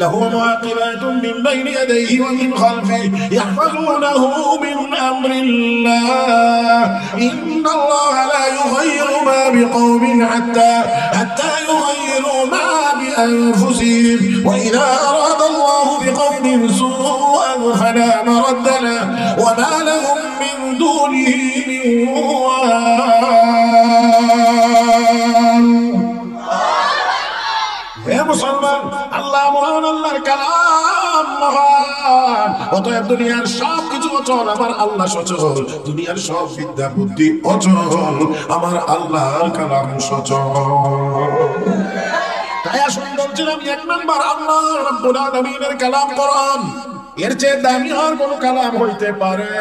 له معقبات من بين يديه ومن خلفه يحفظونه من أمر الله إن الله لا يغير ما بقوم حتى يغيروا ما بأنفسهم وإذا أراد الله بقوم سوءا فلا مرد له وما لهم من دونه من وال হে মুসলমান, আল্লাহ মহান, আল্লাহর কালাম মহান। অতএব দুনিয়ার সব কিছু অচল, আমার আল্লাহ সচল। দুনিয়ার সব বিদ্যা বুদ্ধি অচল, আমার আল্লাহর কালাম সচল। তাই আসুন বলছিলাম, 1 নম্বর আল্লাহ রাব্বুল আলামিনের কালাম কোরআন। এর চেয়ে দামি আর কোন কালাম হইতে পারে?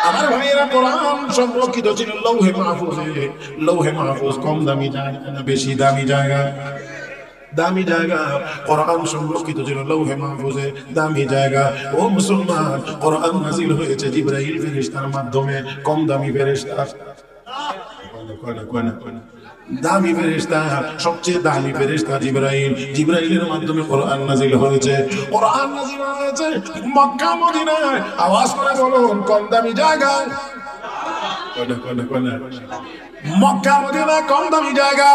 আমার ভাইয়েরা, কোরআন সংরক্ষিত ছিল লৌহে মাহফুজে। লৌহে মাহফুজ কম দামি জায়গা না বেশি দামি জায়গা? দামি জায়গা। কোরআন সংরক্ষিত ছিল লৌহে মাহফুজে, দামি জায়গা। ও মুসলমান, কোরআন নাযিল হয়েছে জিবরাইল ফেরেশতার মাধ্যমে, কম দামি ফেরেশতা। দামি ফেরেশতা, সবচেয়ে দামি ফেরেশতা জিবরাইল। জিবরাইলের মাধ্যমে কোরআন নাযিল হয়েছে। কোরআন নাযিল হয়েছে মক্কা মদিনায়। আওয়াজ করে বলুন, কম দামি জায়গা? মক্কা মদিনা কম দামি জায়গা।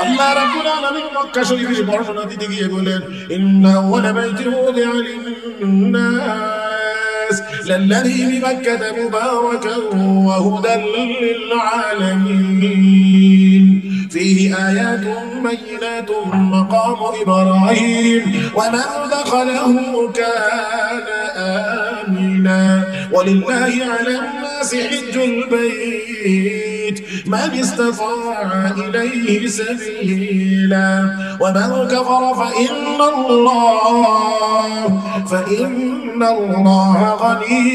আল্লাহ রাব্বুল আলামিন মক্কা শরীফের বর্ণনা দিতে গিয়ে বলেন, ইন্না আওয়ালা বাইতিন উযিআ লিন-নাস লাল্লাযী বিবাক্কাতা মুবারাকান ওয়া হুদাল লিল-আলামিন ফীহি আয়াতুন বায়িনাতুন মাকামু ইব্রাহিম ওয়া মান দাখালাহু কানা আমিনা ওয়ালিল্লাহি আলা-n-নাসি হিজ্জুল বাইত من استطاع إليه سبيلا ومن كفر فإن الله غني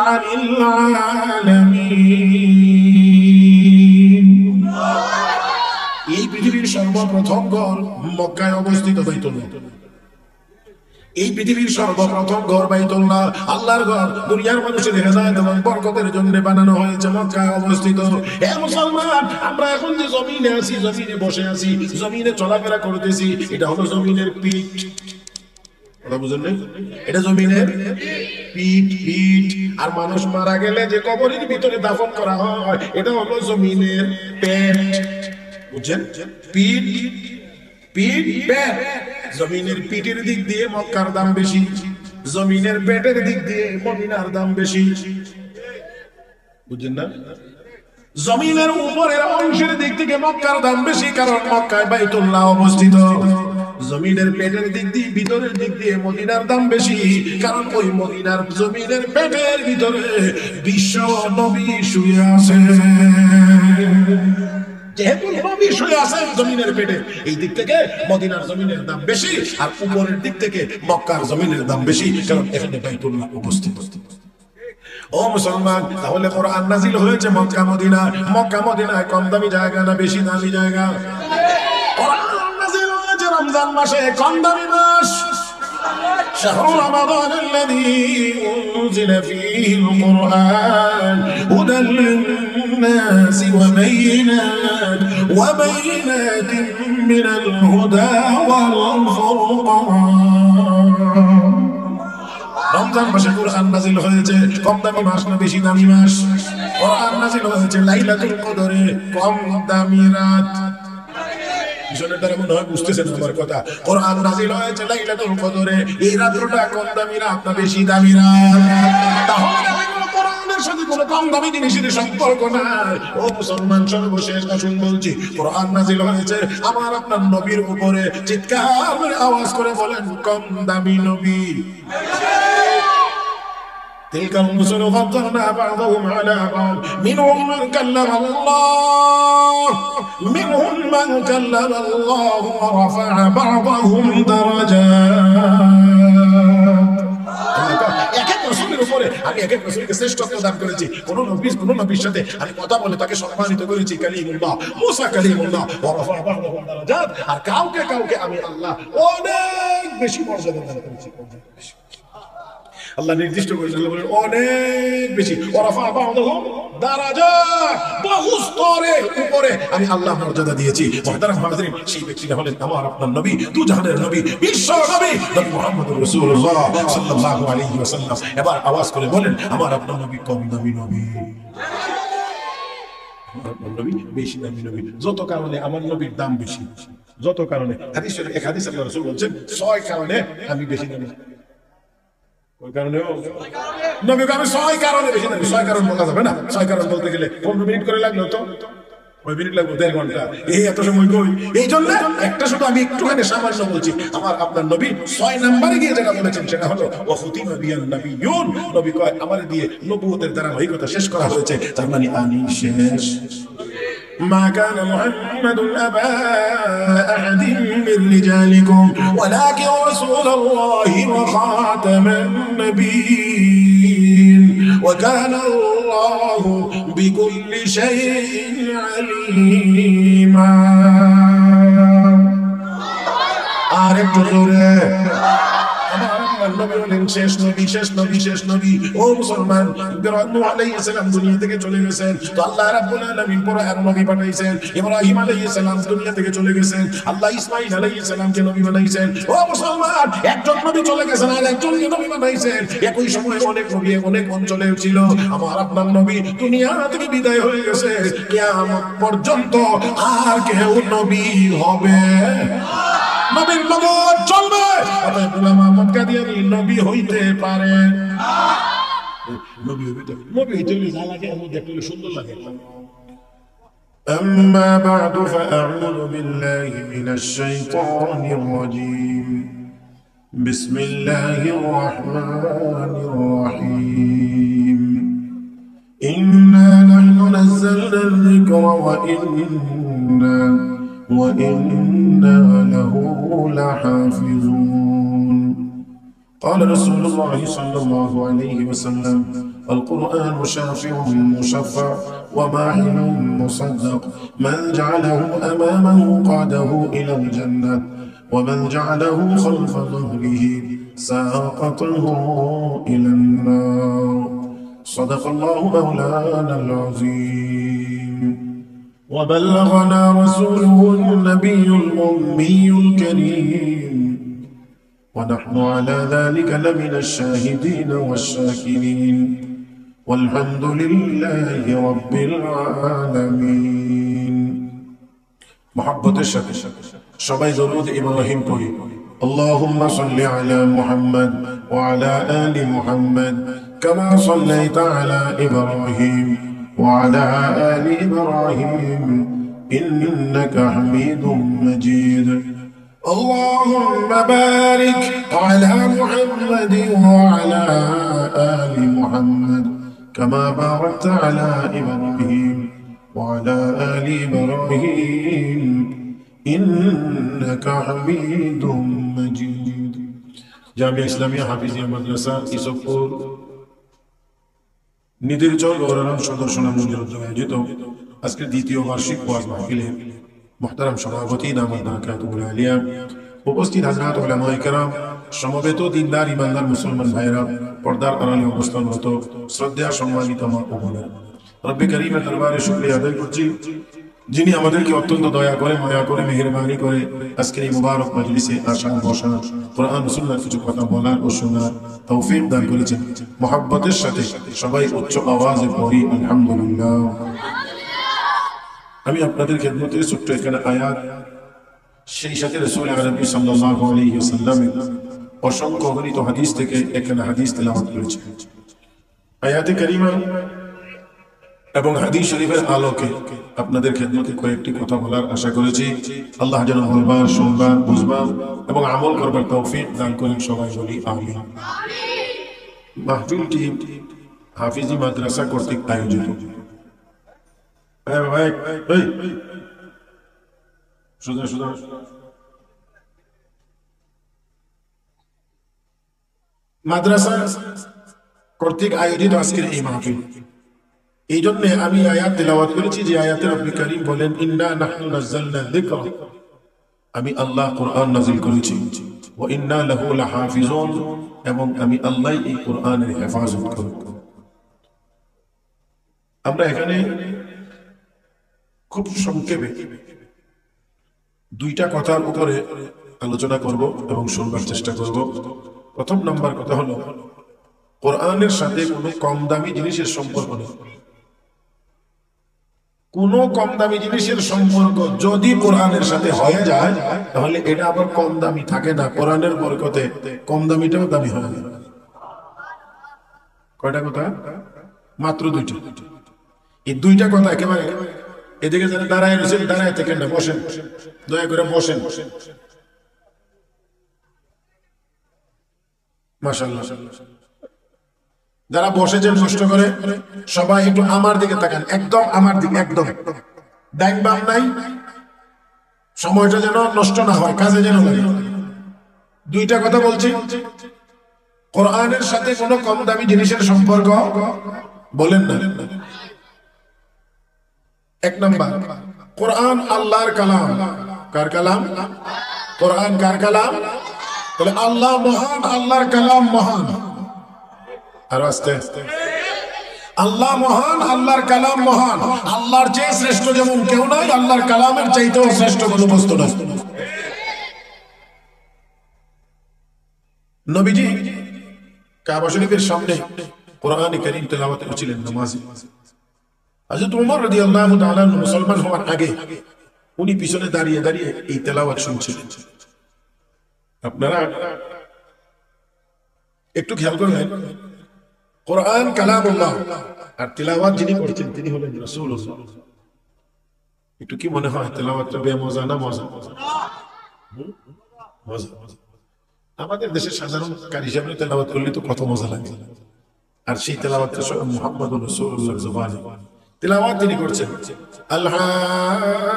عن العالمين এই পৃথিবীর সর্বপ্রথম ঘর মক্কায় অবস্থিত বাইতুল্লাহ। এই পৃথিবীর সর্বপ্রথম ঘর বাইতুল্লাহ, আল্লাহর ঘর। দুনিয়ার মানুষের হেদায়েত এবং বরকতের জন্য বানানো হয়েছে, মক্কায় অবস্থিত। হে মুসলমান, আমরা এখন যে জমিনে আছি, জমিনে বসে আছি, জমিনে চলাফেরা করতেছি, এটা হলো জমিনের পিঠ। কথা বুঝেন না? এটা জমিনের পিঠ। আর মানুষ মারা গেলে যে কবরের ভিতরে দাফন করা হয়, এটা হলো জমিনের পেট। বুঝছেন? পিঠ, পেট। জমিনের পিঠের দিক দিয়ে মক্কার দাম বেশি, জমিনের পেটের দিক দিয়ে মদিনার দাম বেশি। বুঝছেন না? জমিনের উপরের অংশের দিক থেকে মক্কার দাম বেশি, কারণ মক্কায় বাইতুল্লাহ অবস্থিত। জমিনের পেটের দিক দিয়ে, ভিতরের দিক দিয়ে মদিনার দাম বেশি, কারণ ওই মদিনার জমিনের পেটের ভিতরে বিশ্ব নবী শুয়ে আছে। যেহেতু নবী শুয়ে আছেন জমিনের পেটে, এই দিক থেকে মদিনার জমিনের দাম বেশি, আর উপরের দিক থেকে মক্কার জমিনের দাম বেশি, কারণ এখানে বাইতুল্লাহ উপস্থিত। ও মুসলমান, তাহলে কোরআন নাযিল হয়েছে মক্কা মদিনায়। মক্কা মদিনায় কম দামি জায়গা না বেশি দামি জায়গা? কোরআন নাযিল হয়েছে রমজান মাসে, কম দামি মাস। شهر رمضان الذي أنزل فيه القرآن هدى للناس وبينات من الهدى والفرقان রমজান মাসে কোরআন নাযিল হয়েছে। কম দামি মাস না বেশি দামি মাস? কোরআন নাযিল হয়েছে লাইলাতুল কদরে, কম দামি রাত। জনতারা মনে হয় বুঝতেছেন আমার কথা। কোরআন নাযিল হয়েছে লাইলাতুল কদরে, এই রাতটা কম দামি রাত না বেশি দামি রাত? তাহলে কোরআনের সাথে কোনো কম দামি জিনিসের সম্পর্ক নাই। ও মুসলমান, সর্বশেষ আসুন বলছি, কোরআন নাযিল হয়েছে আমার আপনার নবীর উপরে। চিৎকার করে আওয়াজ করে বলেন, কম দামি নবী। تلك الرسل فضلنا بعضهم على بعض منهم من كلم الله ورفع بعضهم درجات। আমি এক এক রাসূলকে শ্রেষ্ঠত্ব দান করেছি। কোন নবীর সাথে আমি কথা বলে তাকে সম্মানিত করেছি, কালিমুল্লাহ, মুসা কালিমুল্লাহ, ওয়া রাফা বা'দাহুম দারাজাত। আর কাউকে আমি আল্লাহ অনেক বেশি মর্যাদা দান করেছি। আল্লাহ নির্দিষ্ট করেছেন, আল্লাহ বলেন অনেক বেশি, ওয়ারাফা বা'দাহুম দারাজাত, বহু স্তরে উপরে আমি আল্লাহ মর্যাদা দিয়েছি। মুহতারাম হাজিরিন, সেই ব্যক্তিটা হলেন আমার আপনার নবী, দুজাহানের নবী, বিশ্ব নবী, নবী মুহাম্মদুর রাসূলুল্লাহ সাল্লাল্লাহু আলাইহি ওয়াসাল্লাম। এবার আওয়াজ করে বলেন, আমার আপনার নবী কম দামি নবী, নবী বেশি দামি নবী। যত কারণে আমার নবীর দাম বেশি, যত কারণে, হাদিস এক হাদিস আল্লাহ রাসূল বলেন 6 কারণে আমি বেশি দামি। ওই কারণে নবী আমি 6 কারণে বেশি দামি। 6 কারণ বলা যাবে না, 6 কারণ বলতে গেলে 15 মিনিট করে লাগলো, তো ওই মিনিট লাগবে 1.5 ঘন্টা, এই এত সময় কই? এই জন্য একটা শুধু আমি একটুখানি সামান্য বলছি। আমার আপনার নবী 6 নম্বরে গিয়ে যেটা বলেছেন সেটা হলো ওয়াখুতিমা বিয়ান নাবিয়্যুন, নবী কয় আমার দিয়ে নবুয়তের ধারাবাহিকতা শেষ করা হয়েছে, তার মানে আমি শেষ। ما كان محمد أبا أحد من رجالكم ولكن رسول الله وخاتم النبيين وكان الله بكل شيء عليما. আরেক জোরে নবী হলেন শেষ নবী, শেষ নবী, শেষ নবী। ও মুসলমান, নূহ আলাইহিস সালাম দুনিয়া থেকে চলে গেছেন, তো আল্লাহ রাব্বুল আলামিন পরে আর নবী পাঠাইছেন। ইব্রাহিম আলাইহিস সালাম দুনিয়া থেকে চলে গেছেন, আল্লাহ ইসমাঈল আলাইহিস সালামকে নবী বানাইছেন। ও মুসলমান, একজন নবী চলে গেছেন আর একজনকে নবী বানাইছেন। একই সময়ে অনেক নবী অনেক অঞ্চলে ছিল। আমার আপনার নবী দুনিয়া থেকে বিদায় হয়ে গেছে, কিয়ামত পর্যন্ত আর কেউ নবী হবে নবীর নবুয়ত চলবে। অতএব গোলাম আহমদ কাদিয়ানী নবী হইতে পারে না। নবী হইতে যা লাগে এর মধ্যে একটা সুন্দর লাগে। أما بعد فأعوذ بالله من الشيطان الرجيم. بسم الله الرحمن الرحيم. إنا نحن نزلنا الذكر وإنا له لحافظون. قال رسول الله صلى الله عليه وسلم: القرآن شافع مشفع وماحل مصدق، من جعله أمامه قاده إلى الجنة ومن جعله خلف ظهره ساقطه إلى النار. صدق الله مولانا العظيم. وبلغنا رسوله النبي الأمي الكريم، ونحن على ذلك لمن الشاهدين والشاكرين، والحمد لله رب العالمين. محبة الشكر সবাই দরুদ ইব্রাহিম পড়ি। اللهم صل على محمد وعلى آل محمد كما صليت على إبراهيم وعلى آل إبراهيم إنك حميد مجيد. اللهم بارك على محمد وعلى آل محمد كما باركت على إبراهيم وعلى آل إبراهيم إنك حميد مجيد. জামিয়া ইসলামিয়া হাফিজিয়া মাদ্রাসা ইসবপুর নিদিরচর গৌরারাম সদর্শনা মন্দির আয়োজিত আজকের দ্বিতীয় বার্ষিক ওয়াজ মাহফিলে মুহতারাম সভাপতি দামাত বারাকাতুহুল আলিয়া, উপস্থিত হযরত উলামায়ে কেরাম, সমবেত দিনদার ইমানদার মুসলমান ভাইরা, পর্দার আড়ালে অবস্থানরত শ্রদ্ধা সম্মানিত মা ও বোনেরা, রব্বে কারীমের দরবারে শুকরিয়া আদায় করছি যিনি আমাদেরকে অত্যন্ত দয়া করে মায়া করে মেহেরবানি করে আজকের এই মুবারক মজলিসে আসা বসা, কোরআন সুন্নাহর কিছু কথা বলার ও শোনার তৌফিক দান করেছেন। মুহাব্বতের সাথে সবাই উচ্চ আওয়াজে পড়ি আলহামদুলিল্লাহ। আমি আপনাদের খেদমতে ছোট্ট এখানে আয়াত, সেই সাথে রাসূল আরবি সাল্লাল্লাহু আলাইহি ওয়াসাল্লামের অসংখ্য গণিত হাদিস থেকে এখানে হাদিস তেলাওয়াত করেছি। আয়াতে কারিমা এবং হাদিস শরীফের আলোকে আপনাদের খেদমতে কয়েকটি কথা বলার আশা করেছি। আল্লাহ যেন বলবার, শুনবার, বুঝবার এবং আমল করবার তৌফিক দান করেন। সবাই বলি আমিন। মাহফিলটি হাফিজি মাদ্রাসা কর্তৃক আয়োজিত। মাদ্রাসা কর্তৃক আয়োজিত আজকের এই মাহফিল, এই জন্য আমি আয়াত তেলাওয়াত করেছি যে আয়াতে রব্বুল কারীম বলেন ইন্না নাহনু নাযালনা যিকরা, আমি আল্লাহ কোরআন নাযিল করেছি, ওয়া ইন্না লাহু লাহাফিজুন, এবং আমি আল্লাহ এই কোরআনের হেফাজত করব। আমরা এখানে খুব সংক্ষেপে দুইটা কথার উপরে আলোচনা করব এবং শুনবার চেষ্টা করব। প্রথম নাম্বার কথা হলো, কোরআনের সাথে কোনো কম দামি জিনিসের সম্পর্ক নেই। কোনো কম দামি জিনিসের সম্পর্ক যদি কোরআনের সাথে হয়ে যায়, তাহলে এটা আবার কম দামি থাকে না, কোরআনের বরকতে কম দামিটাও দামি হয় না। কয়টা কথা? মাত্র দুইটা। এই দুইটা কথা একেবারে এদিকে যারা দাঁড়ায় রয়েছেন, দাঁড়ায় থেকে না, বসেন, দয়া করে বসেন। মাশাআল্লাহ, যারা বসেছেন কষ্ট করে সবাই একটু আমার দিকে তাকান, একদম আমার দিকে, একদম ডাইন বাম নাই, সময়টা যেন নষ্ট না হয়, কাজে যেন লাগে। দুইটা কথা বলছি, কোরআনের সাথে কোনো কম দামি জিনিসের সম্পর্ক বলেন না। এক নাম্বার, কোরআন আল্লাহর কালাম। কার কালাম? কোরআন কার কালাম? তাহলে আল্লাহ মহান, আল্লাহর কালাম মহান। আর আস্তে আল্লাহ মহান, আল্লাহর কালাম মহান। আল্লাহর চেয়ে শ্রেষ্ঠ যেমন কেউ নাই, আল্লাহর কালামের চাইতেও শ্রেষ্ঠ কোনো বস্তু নাই। নবীজি কাবা শরীফের সামনে কোরআন কারীম তেলাওয়াত করছিলেন নামাজে। হযরত ওমর রাদিয়াল্লাহু তাআলা মুসলমান হওয়ার আগে উনি পিছনে দাঁড়িয়ে দাঁড়িয়ে এই তেলাওয়াত শুনছিলেন। আপনারা একটু খেয়াল করবেন, কোরআন কালামুল্লাহ আর তেলাওয়াত যিনি করছেন তিনি হলেন রাসূলুল্লাহ। একটু কি মনে হয় তেলাওয়াতটা বেমজা না মজা? মজা। আমাদের দেশের সাধারণ কারি হিসাবে তেলাওয়াত করলে তো কত মজা লাগে, আর সেই তেলাওয়াতটা স্বয়ং মুহাম্মদুর রাসূলুল্লাহর জবানে তেলাওয়াত তিনি করছেন। আল হাক্কাতু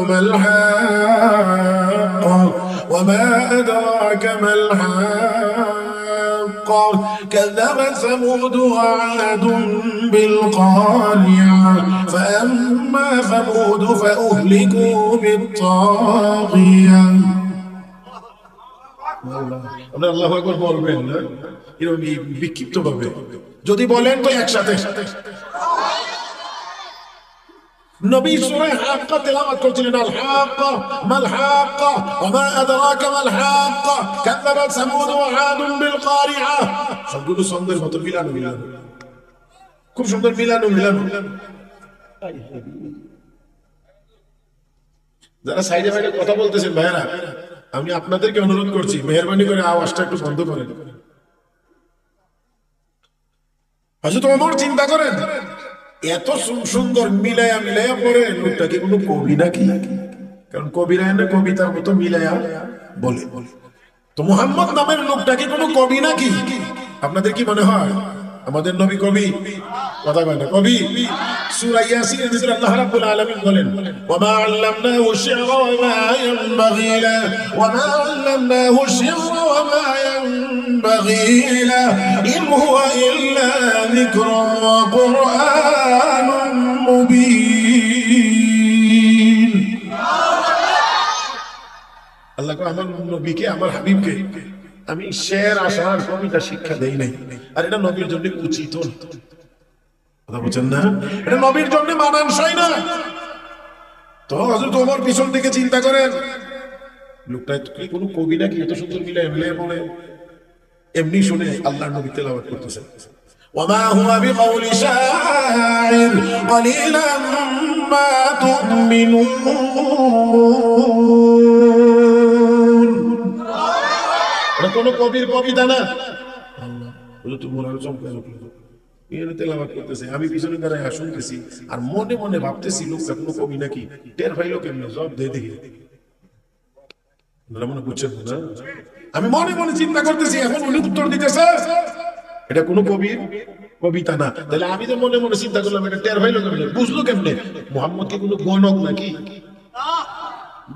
মাল হাক্কা ওয়া মা আদরাকা মাল হাক্কা কাযাবাত সামুদ ওয়া আদুন বিল কারিয়া ফাআম্মা সামুদ ফাউহলিকু বিত তাগিয়া। আমরা আল্লাহু আকবার বলবেন না এরকম বিক্ষিপ্ত ভাবে, যদি বলেন তো একসাথে। নবী সূরা হাক্কা তেলাওয়াত করছিলেন। আল হাক্কা মাল হাক্কা ওয়া মা আদরাকা মাল হাক্কা কাযাবাত সামুদ ওয়া আদুন বিল কারিআ। সবগুলো ছন্দের মতো মিলানো, খুব সুন্দর মিলানো। যারা সাইডে বাইরে কথা বলতেছেন ভাইরা, আমি আপনাদেরকে অনুরোধ করছি মেহেরবানি করে আওয়াজটা একটু বন্ধ করেন। হযরত ওমর চিন্তা করেন, এত সুন্দর মিলায়া মিলায়া পড়ে, লোকটা কি কোনো কবি নাকি? কারণ কবিরা এনে কবিতার মতো মিলায়া বলে। তো মুহাম্মদ নামের লোকটা কি কোনো কবি নাকি? আপনাদের কি মনে হয় আমাদের নবী কবি? কথা কয় না কবি? সূরা ইয়াসিনের ভিতরে আল্লাহ রাব্বুল আলামিন বলেন, ওয়া মা আল্লামনাহু শি'রা ওয়া মা ইয়ানবাগি লা ওয়া মা আল্লামনাহু শি'রা ওয়া মা ইয়ানবাগি লা ইন হুয়া ইল্লা যিকরুন ওয়া কুরআনুম মুবিন। আল্লাহ কয় আমার নবীকে, আমার হাবিবকে আমি শের আশার কবিতা শিক্ষা দেই নাই, আর এটা নবীর জন্য উচিত না। কথা বুঝছেন না? এটা নবীর জন্য মানানসই না। তো হযরত ওমর পিছন থেকে চিন্তা করেন, লোকটা কি কোনো কবি নাকি? এত সুন্দর মিলায় মিলায় বলে। এমনি শুনে আল্লাহর নবী তেলাওয়াত করতেছেন, ওয়ামা হুয়া বিকাউলি শাইর ক্বালিলাম মা তুমিনুন। এটা কোনো কবির কবিতা না। আল্লাহ তুমি আরো চমকে তেলাওয়াত করতেছে, আমি পিছনে দাঁড়ায় শুনতেছি, আর মনে মনে ভাবতেছি লোকটা কোনো কবি নাকি? টের পাইলো কেমনে? জব দিয়ে দেখি মনে বুঝছেন না? আমি মনে মনে চিন্তা করতেছি, এখন উনি উত্তর দিতেছে এটা কোনো কবির কবিতা না। তাহলে আমি তো মনে মনে চিন্তা করলাম, এটা টের পাইলো কেমনে? বুঝলো কেমনে? মুহাম্মদ কি কোনো গণক নাকি?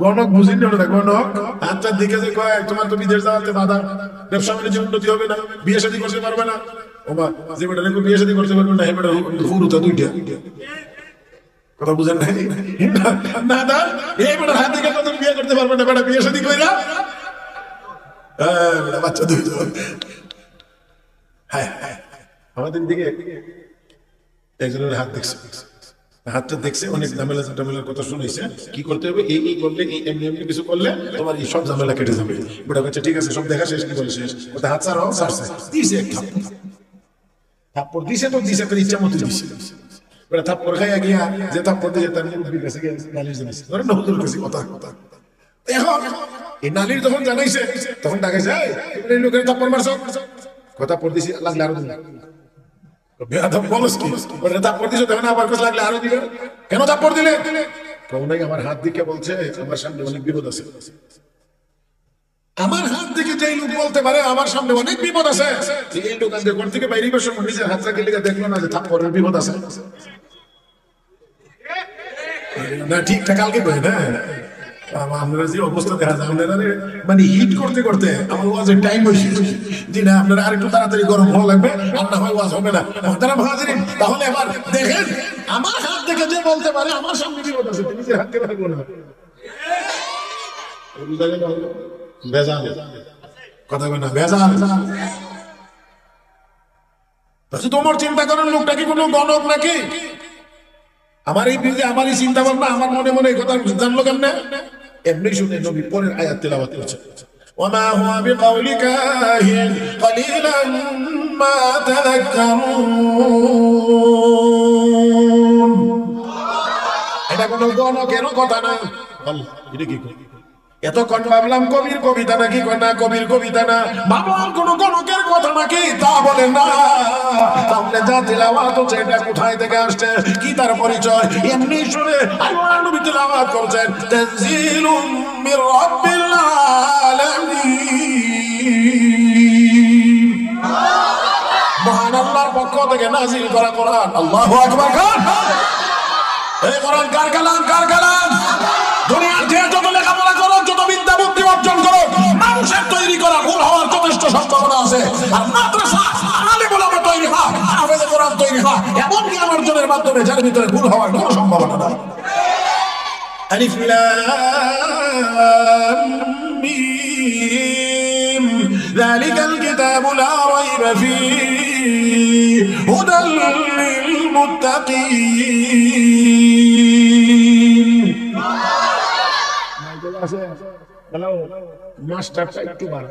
গণক বুঝিনি ওটা, গণক আচ্ছা দিকে যে কয় তোমার তো বিদেশ যাওয়াতে বাধা, ব্যবসা বাণিজ্য উন্নতি হবে না, বিয়ে শাদী করতে পারবে না। ওমা যে বেটা দেখো বিয়ে শাদী করতে পারবে না, হে বেটা ফুরুতা দুইটা। কথা বুঝেন নাই? না দা এই বেটার হাত দেখে তো বিয়ে করতে পারবে না, বেটা বিয়ে শাদী কইরা বাচ্চা দুইজন। হ্যাঁ হ্যাঁ, আমাদের দিকে একজনের হাত দেখছে, হাতটা দেখছে, অনেক ঝামেলা ঝামেলার কথা শুনেছে, কি করতে হবে, এই করলে, এই এমনি এমনি কিছু করলে তোমার এই সব ঝামেলা কেটে যাবে। ওটা বলছে ঠিক আছে, সব দেখা শেষ, কি বলে শেষ, ওটা হাত ছাড়াও, ছাড়ছে, দিছে এক থাপ্পড় দিছে, তো দিছে তোর ইচ্ছা মতো দিছে। ওটা থাপ্পড় খাইয়া গিয়া যে থাপ্পড় দিয়েছে তার মুরব্বীর কাছে গিয়ে নালিশ জানাইছে, ধরেন না হুজুর কাছে কথা কথা। এখন এই নালিশ যখন জানাইছে তখন ডাকাইছে, এই লোকের থাপ্পড় মারছো, কথা পড় দিছি, লাগলে আরো দিন। বেয়াদব বলস কি, ওটা থাপ্পড় দিছো তখন আবার কাছে লাগলে আরো দিবে, কেন থাপ্পড় দিলে? কও নাই আমার হাত দিকে বলছে আমার সামনে অনেক বিপদ আছে। আমার হাত থেকে যেই লোক বলতে পারে আমার সামনে অনেক বিপদ আছে, এই লোক আজকে ঘর থেকে বাইরে বসে নিজের হাত রাখে লিখে দেখলো না যে থাপ্পড়ের বিপদ আছে না, ঠিকঠাক কালকে কই না। আপনারা যে অবস্থা দেখা যায়, আপনারা মানে হিট করতে করতে আমার ওয়াজের টাইম হয়েছে, জি না আপনারা আরেকটু তাড়াতাড়ি গরম হওয়া লাগবে, আর না হয় ওয়াজ হবে না। তারা ভাজিরেন, তাহলে এবার দেখেন আমার হাত থেকে যে বলতে পারে আমার সামনে বিপদ আছে, নিজের হাতকে রাখবো না, বেজাল কথা বলে না, বেজাল। তোমার চিন্তা করেন লোকটা কি কোনো গণক নাকি? আমার এই বিরুদ্ধে আমার এই চিন্তা ভাবনা আমার মনে মনে এই কথা জানলো কেমনে? এমনি শুনে নবী পরের আয়াত তেলাওয়াত করেছে, ওমা হুয়া বিকাউলি কাহিন কলিলাম মা তাযাক্কারুন। এটা কোনো গণকের কথা না। আল্লাহ, এটা কি কই? এতক্ষণ ভাবলাম কবির কবিতা নাকি, না কবির কবিতা না, ভাবলাম কোন গণকের কথা নাকি, তা বলে না। তাহলে যা তিলাওয়াত হচ্ছে এটা কোথায় থেকে আসছে, কি তার পরিচয়? এমনি শুনে আল্লাহ নবী তিলাওয়াত করছেন, তানজিলুম মির রাব্বিল আলামিন, মহান আল্লাহর পক্ষ থেকে নাযিল করা কোরআন। আল্লাহু আকবার। এই কোরআন কার কালাম? কার কালাম? দুনিয়ার যে যত লেখাপড়া করো, যত বিদ্যা বুদ্ধি অর্জন করো, মানুষের তৈরি করা ভুল হওয়ার যথেষ্ট সম্ভাবনা আছে। আর মাদ্রাসা আলেম ওলামা তৈরি হয়, হাফেজে কোরআন তৈরি হয়, এমন জ্ঞান অর্জনের মাধ্যমে যার ভিতরে ভুল হওয়ার কোনো সম্ভাবনা নেই। আলিফ লাম মিম যালিকাল কিতাবু লা রাইবা ফীহি হুদাল লিল মুত্তাকিন। মাস্টারটা একটু বাড়া,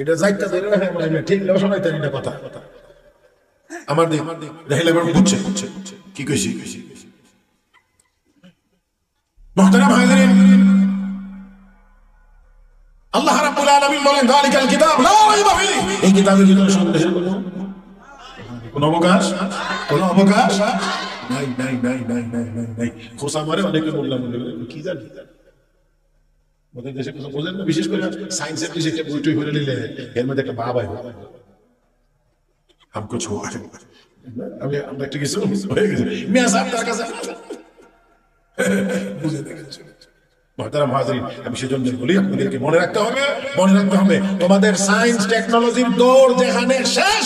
এটা যাইতে ধরে মানে ঠিক না শোনাইতে না কথা। আমার দিক দেখিলে এবার বুঝছে কি কইছি। মুহতারাম হাজিরিন, আল্লাহ রাব্বুল আলামিন বলেন, যালিকাল কিতাব লা রাইবা ফীহি, এই কিতাবের ভিতরে সন্দেহের কোনো অবকাশ নাই নাই নাই নাই নাই নাই নাই। খোসা মারে অনেকে বললাম, কি জানি ওদের দেশে কথা বোঝেন না, বিশেষ করে সায়েন্সের কিছু একটা বই টই করে নিলে এর মধ্যে একটা বাবা আমকো ছোয়া, আমি আমরা একটা কিছু হয়ে গেছে মিয়া সাহেব তার কাছে বুঝে দেখেছি। মুহতারাম হাজিরিন, আমি সেজন্য বলি আপনাদেরকে মনে রাখতে হবে তোমাদের সায়েন্স টেকনোলজির দৌড় যেখানে শেষ,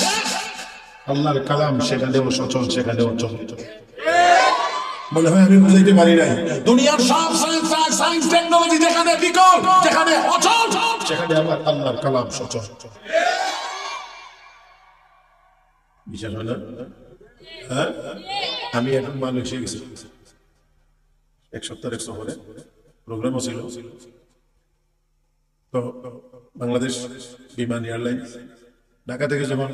আল্লাহর কালাম সেখানেও সচল, সেখানেও চলিত। মনে হয় আমি বুঝাইতে পারি নাই। দুনিয়ার সব সায়েন্স টেকনোলজি যেখানে বিকল, যেখানে অচল, সেখানে আমার আল্লাহর কালাম সচল। বিশ্বাস হয় না? হ্যাঁ, আমি এখন মালয়েশিয়া গেছি, এক সপ্তাহের এক সফরে, প্রোগ্রামও ছিল। তো বাংলাদেশ বিমান এয়ারলাইন্স ঢাকা থেকে যখন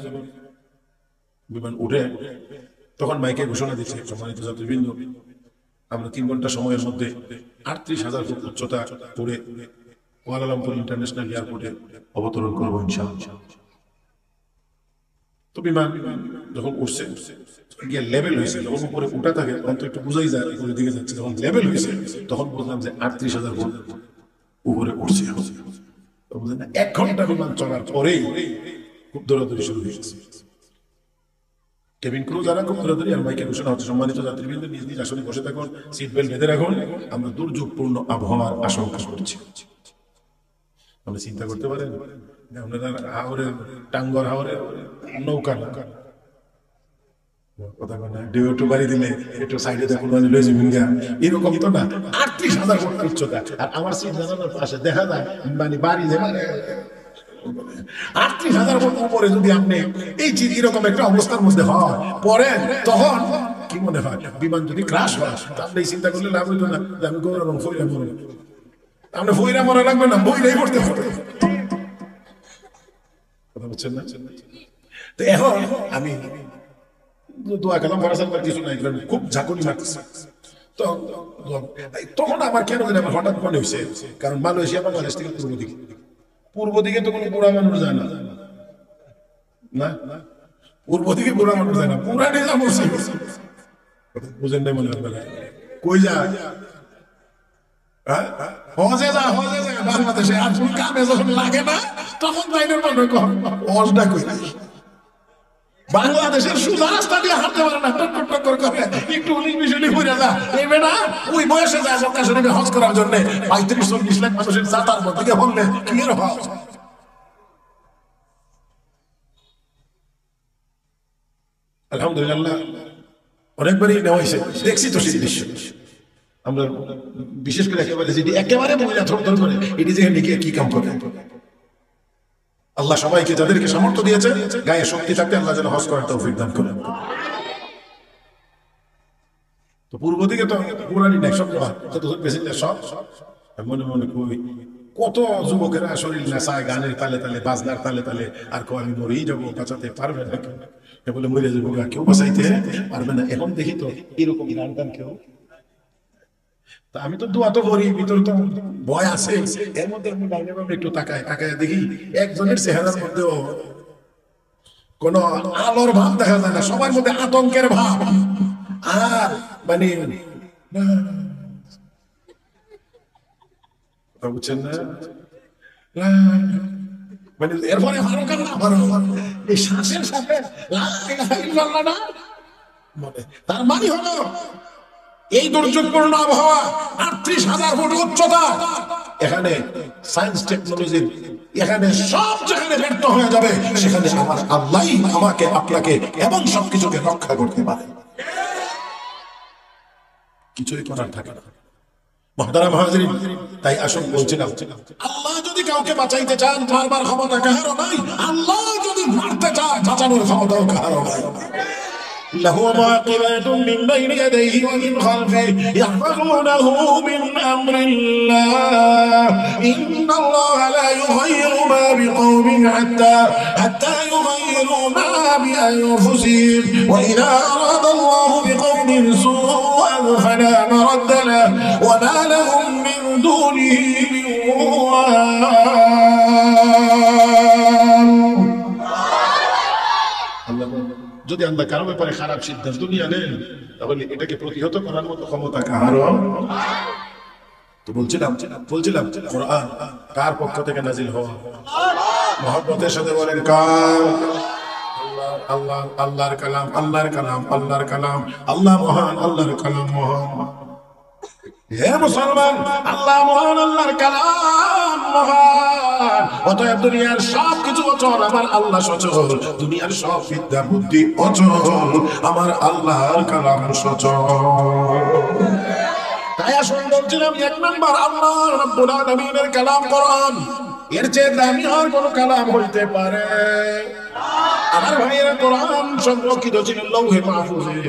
বিমান উঠে তখন মাইকে ঘোষণা দিচ্ছে, সম্মানিত যাত্রীবৃন্দ, আমরা 3 ঘন্টা সময়ের মধ্যে 38,000 ফুট উচ্চতা করে কুয়ালালামপুর ইন্টারন্যাশনাল এয়ারপোর্টে অবতরণ করবো ইনশাআল্লাহ। তো বিমান যখন উঠছে গিয়ে লেভেল হয়েছে, যখন উপরে উঠা থাকে তখন তো একটু বুঝাই যায় উপরের দিকে যাচ্ছে, যখন লেভেল হয়েছে তখন বুঝলাম যে 38,000 ফুট উপরে উঠছে। তো বুঝলেন না, 1 ঘন্টা বিমান চলার পরেই খুব দৌড়াদৌড়ি শুরু হয়ে গেছে। কেবিন ক্রু যারা খুব দৌড়াদৌড়ি, আর মাইকে ঘোষণা হচ্ছে, সম্মানিত যাত্রীবৃন্দ নিজ নিজ আসনে বসে থাকুন, সিট বেল্ট বেঁধে রাখুন, আমরা দুর্যোগপূর্ণ আবহাওয়ার আশঙ্কা করছি। আপনি চিন্তা করতে পারেন আপনারা হাওরের টাঙ্গর হাওরের নৌকা না কথা বলে একটু বাড়ি দিলে একটু সাইডে দেখুন এরকম তো না, 38,000 ফুট উচ্চতা, আর আমার সিট জানানোর পাশে দেখা যায় মানে বাড়ি যে মানে 38,000 ফুট উপরে যদি আপনি এই এরকম একটা অবস্থার মধ্যে হয় পরে, তখন কি মনে হয় বিমান যদি ক্রাশ হয়, আপনি চিন্তা করলে লাভ হইতো না যে আমি গৌরব ফইরা মরে, আপনি ফইরা মরা লাগবে না, বইরাই পড়তে হবে। কথা বুঝছেন না? তো এখন আমি দোয়া কালাম পড়াশোনা করার কিছু নাই, খুব ঝাঁকুনি মারতেছে। তো তখন আমার কেন জানি আমার হঠাৎ মনে হয়েছে, কারণ মালয়েশিয়া বাংলাদেশ থেকে পূর্ব দিকে তো কোনো বুড়া মানুষ যায় না, না পূর্ব দিকে বুড়া মানুষ যায় না, পুরা নিয়ে যাবো। বুঝেন নাই মনে হয়? কই যায়? হজে যা, হজে যা বাংলাদেশে, আর কামে যখন লাগে না তখন তাইদের মনে কর হজটা কই। বাংলাদেশের সোজা রাস্তা দিয়ে হাঁটতে পারে না, টক টক করে একটু 19-20 ঘুরে যা, এই বেটা ওই বয়সে যায় মক্কা শরীফে হজ করার জন্য 35-40 লাখ মানুষের যাতার মধ্যে গিয়ে বললে কি এর হজ। আলহামদুলিল্লাহ অনেকবারই নেওয়া হয়েছে, দেখছি তো সেই দৃশ্য। আমরা বিশেষ করে একেবারে মহিলা থর করে এটি যেখানে গিয়ে কি কাম করে। আল্লাহ সবাইকে যাদেরকে সামর্থ্য দিয়েছে গায়ে শক্তি থাকতে আল্লাহ যেন হজ করার তৌফিক দান করেন। তো পূর্ব দিকে তো পুরানি নাই, সব প্যাসেঞ্জার সব মনে মনে কই কত যুবকেরা শরীর নেশায় গানের তালে তালে, বাজনার তালে তালে, আর কেউ আমি মরেই যাবো, বাঁচাতে পারবে না কেউ, বলে মরে যাবো, কেউ বাঁচাইতে পারবে না। এখন দেখি তো এরকম গান টান কেউ, তা আমি তো দোয়া তো করি, ভিতরে তো ভয় আছে। এর মধ্যে আমি বাইরে একটু তাকায় দেখি একজনের চেহারার মধ্যেও কোন আলোর ভাব দেখা যায় না, সবার মধ্যে আতঙ্কের ভাব। আর মানে বুঝছেন না, মানে এরপরে এই শ্বাসের সাথে তার মানে হলো এই দুর্যোগপূর্ণ আবহাওয়া, 38,000 ফুট উচ্চতা, এখানে সায়েন্স টেকনোলজির এখানে সব যেখানে ব্যর্থ হয়ে যাবে, সেখানে আমার আল্লাহই আমাকে আপনাকে এবং সবকিছুকে রক্ষা করতে পারে, কিছুই করার থাকে না। মুহতারাম হাজিরিন, তাই আসুন বলছিলাম, আল্লাহ যদি কাউকে বাঁচাইতে চান মারবার ক্ষমতা কাহারও নাই, আল্লাহ যদি মারতে চান বাঁচানোর ক্ষমতাও কাহারও নাই। له معقبات من بين يديه ومن خلفه يحفظونه من أمر الله إن الله لا يغير ما بقوم حتى يغيروا ما بأنفسهم وإذا أراد الله بقوم سوءا فلا مرد له وما لهم من دونه من وال। যদি আল্লাহ কারো ব্যাপারে খারাপ সিদ্ধান্ত নিয়ে নেন, তাহলে এটাকে প্রতিহত করার মতো ক্ষমতা কারো। তো বলছিলাম কোরআন কার পক্ষ থেকে নাজিল হওয়া? মহব্বতের সাথে বলেন কার? আল্লাহ, আল্লাহর কালাম, আল্লাহর কালাম, আল্লাহর কালাম, আল্লাহ মহান, আল্লাহর কালাম মহান। হে মুসলমান, আল্লাহ মহান, আল্লাহর কালাম মহান। অতএব দুনিয়ার সব কিছু অচল, আমার আল্লাহ সচল। দুনিয়ার সব বিদ্যা বুদ্ধি অচল, আমার আল্লাহর কালাম সচল। তাই আসলে বলছিলাম, 1 নম্বর আল্লাহ রাব্বুল আলামিনের কালাম কোরআন, এর চেয়ে দামি আর কোন কালাম হইতে পারে? আমার ভাইয়েরা, কোরআন সংরক্ষিত ছিল লৌহে মাহফুজে।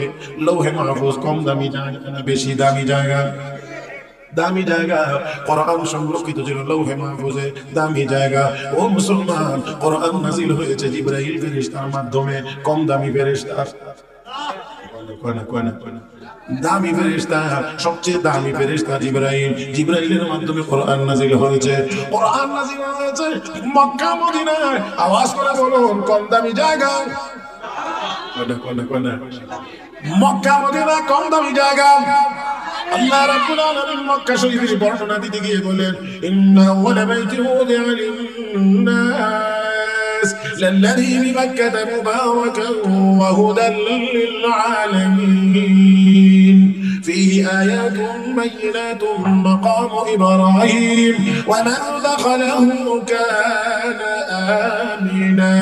লৌহে মাহফুজ কম দামি জায়গা না বেশি দামি জায়গা? দামি জায়গা। কোরআন সংরক্ষিত ছিল লৌহে মাহফুজে, দামি জায়গা। ও মুসলমান, কোরআন নাজিল হয়েছে জিবরাইল ফেরেশতার মাধ্যমে, কম দামি ফেরেশতা। দামি ফেরেশতা, সবচেয়ে দামি ফেরেশতা জিবরাইল। জিবরাইলের মাধ্যমে কোরআন নাজিল হয়েছে। কোরআন নাজিল হয়েছে মক্কা মদিনায়। আওয়াজ করে বলুন, কম দামি জায়গা? মক্কা মদিনা কম দামি জায়গা। আল্লাহ রাব্বুল আলামিন মক্কা শরীফের বর্ণনা দিতে গিয়ে বলেন, ইন্না আউওয়ালা বাইতিন উযিআ লিন-নাস লাল্লাযী বিমাক্কাতা মুবারাকান ওয়া হুদাল লিল-আলামিন ফীহি আয়াতুন বায়িনাতুন মাকামু ইব্রাহিম ওয়া মান দাখালাহু কানা آمنا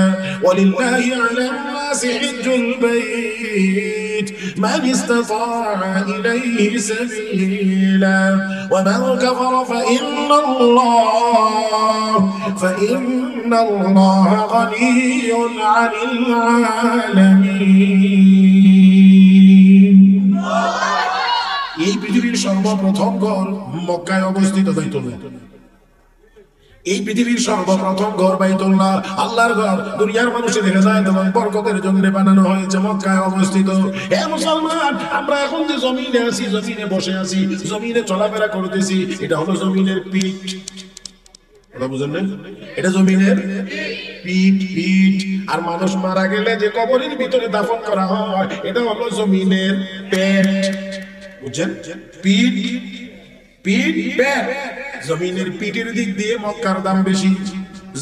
ولله على الناس حج البيت من استطاع إليه سبيلا ومن كفر فإن الله غني عن العالمين এই পৃথিবীর সর্বপ্রথম ঘর মক্কায় অবস্থিত বাইতুল্লাহ এই পৃথিবীর সর্বপ্রথম ঘর বাইতুল্লাহ আল্লাহর ঘর দুনিয়ার মানুষে দেখা যায় এবং বরকতের জন্য বানানো হয়েছে মক্কায় অবস্থিত হে মুসলমান আমরা এখন যে জমিনে আছি জমিনে বসে আছি জমিনে চলাফেরা করতেছি এটা হলো জমিনের পিঠ কথা বুঝেন না এটা জমিনের পিঠ পিঠ আর মানুষ মারা গেলে যে কবরের ভিতরে দাফন করা হয় এটা হলো জমিনের পেট বুঝছেন পিঠ পিঠ পেট জমিনের পিঠের দিক দিয়ে মক্কার দাম বেশি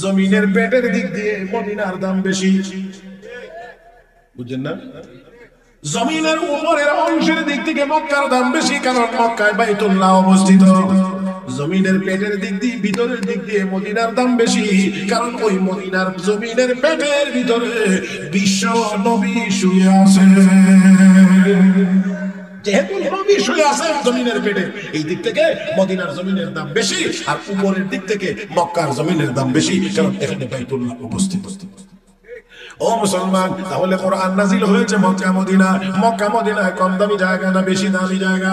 জমিনের পেটের দিক দিয়ে মদিনার দাম বেশি বুঝছেন না জমিনের উপরের অংশের দিক থেকে মক্কার দাম বেশি কারণ মক্কায় বাইতুল্লাহ অবস্থিত জমিনের পেটের দিক দিয়ে ভিতরের দিক দিয়ে মদিনার দাম বেশি কারণ ওই মদিনার জমিনের পেটের ভিতরে বিশ্ব নবী শুয়ে আছে যেহেতু নবী শুয়ে আছেন জমিনের পেটে এই দিক থেকে মদিনার জমিনের দাম বেশি আর উপরের দিক থেকে মক্কার জমিনের দাম বেশি কারণ এখানে বাইতুল্লাহ উপস্থিত ও মুসলমান তাহলে কোরআন নাযিল হয়েছে মক্কা মদিনায় কম দামি জায়গা না বেশি দামি জায়গা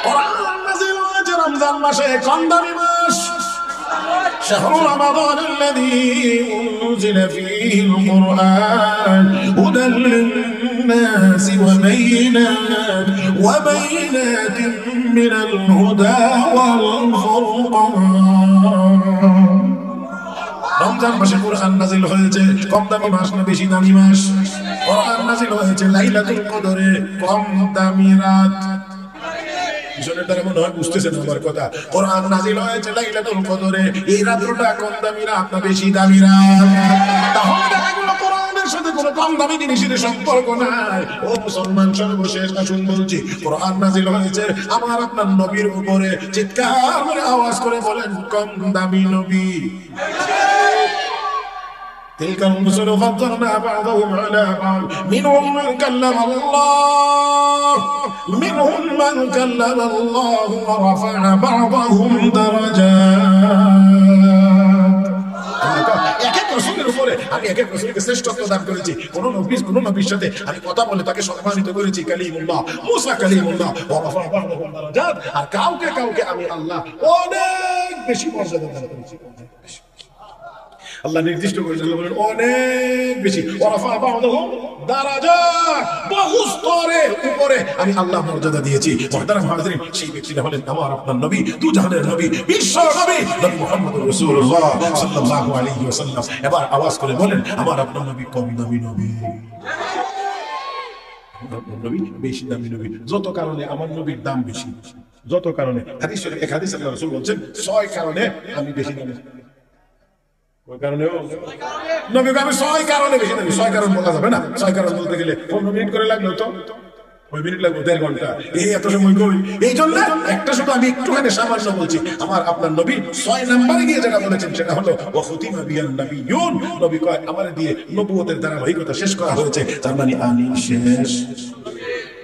কোরআন নাযিল হয়েছে রমজান মাসে কম দামি মাস شهر رمضان الذي أنزل فيه القرآن هدى للناس وبينات من الهدى والفرقان রমজান মাসে কোরআন নাযিল হয়েছে কম দামি মাস না বেশি দামি মাস কোরআন নাযিল হয়েছে লাইলাতুল কদরে কম দামি রাত জনের দ্বারা মনে হয় বুঝতেছেন আমার কথা কোরআন নাযিল হয়েছে লাইলাতুল কদরে এই রাতটা কম দামি রাত না বেশি দামি রাত তাহলে দেখা গেল কোরআনের সাথে কোনো কম দামি জিনিসের সম্পর্ক নাই ও মুসলমান সর্বশেষ আসুন বলছি কোরআন নাযিল হয়েছে আমার আপনার নবীর উপরে চিৎকার করে আওয়াজ করে বলেন কম দামি নবী تلك الرسل فضلنا بعضهم على بعض منهم من كلم الله ورفع بعضهم درجات আমি এক এক রাসূলকে শ্রেষ্ঠত্ব দান করেছি কোন নবীর সাথে আমি কথা বলে তাকে সম্মানিত করেছি কালিমুল্লাহ মুসা কালিমুল্লাহ ওয়া রাফা বা'দাহুম দারাজাত আর কাউকে আমি আল্লাহ অনেক বেশি মর্যাদা দান করেছি আল্লাহ নির্দিষ্ট করেছেন বলেন অনেক বেশি ওয়ারাফা বা'দাহুম দারাজাত বহু স্তরে উপরে আমি আল্লাহ মর্যাদা দিয়েছি মুহতারাম হাজিরিন সেই ব্যক্তিটা হলেন আমার আপনার নবী দু জাহানের নবী বিশ্ব নবী মুহাম্মদুর রাসূলুল্লাহ সাল্লাল্লাহু আলাইহি ওয়াসাল্লাম এবার আওয়াজ করে বলেন আমার আপনার নবী কম দামি নবী নবী বেশি দামি নবী যত কারণে আমার নবীর দাম বেশি যত কারণে এক হাদিস আল্লাহ রাসূল বলেন 6 কারণে আমি বেশি দামি ওই কারণে নবী আমি 6 কারণে বেশি দামি 6 কারণ বলা যাবে না 6 কারণ বলতে গেলে 15 মিনিট করে লাগলো তো ওই মিনিট লাগবে 1.5 ঘন্টা এই এত সময় কই এই জন্য একটা শুধু আমি একটুখানি সামান্য বলছি আমার আপনার নবী 6 নম্বরে গিয়ে যেটা বলেছেন সেটা হলো ওয়া খুতিমা বিয়ান নাবিয়্যুন নবী কয় আমার দিয়ে নবুয়তের ধারাবাহিকতা শেষ করা হয়েছে তার মানে আমি শেষ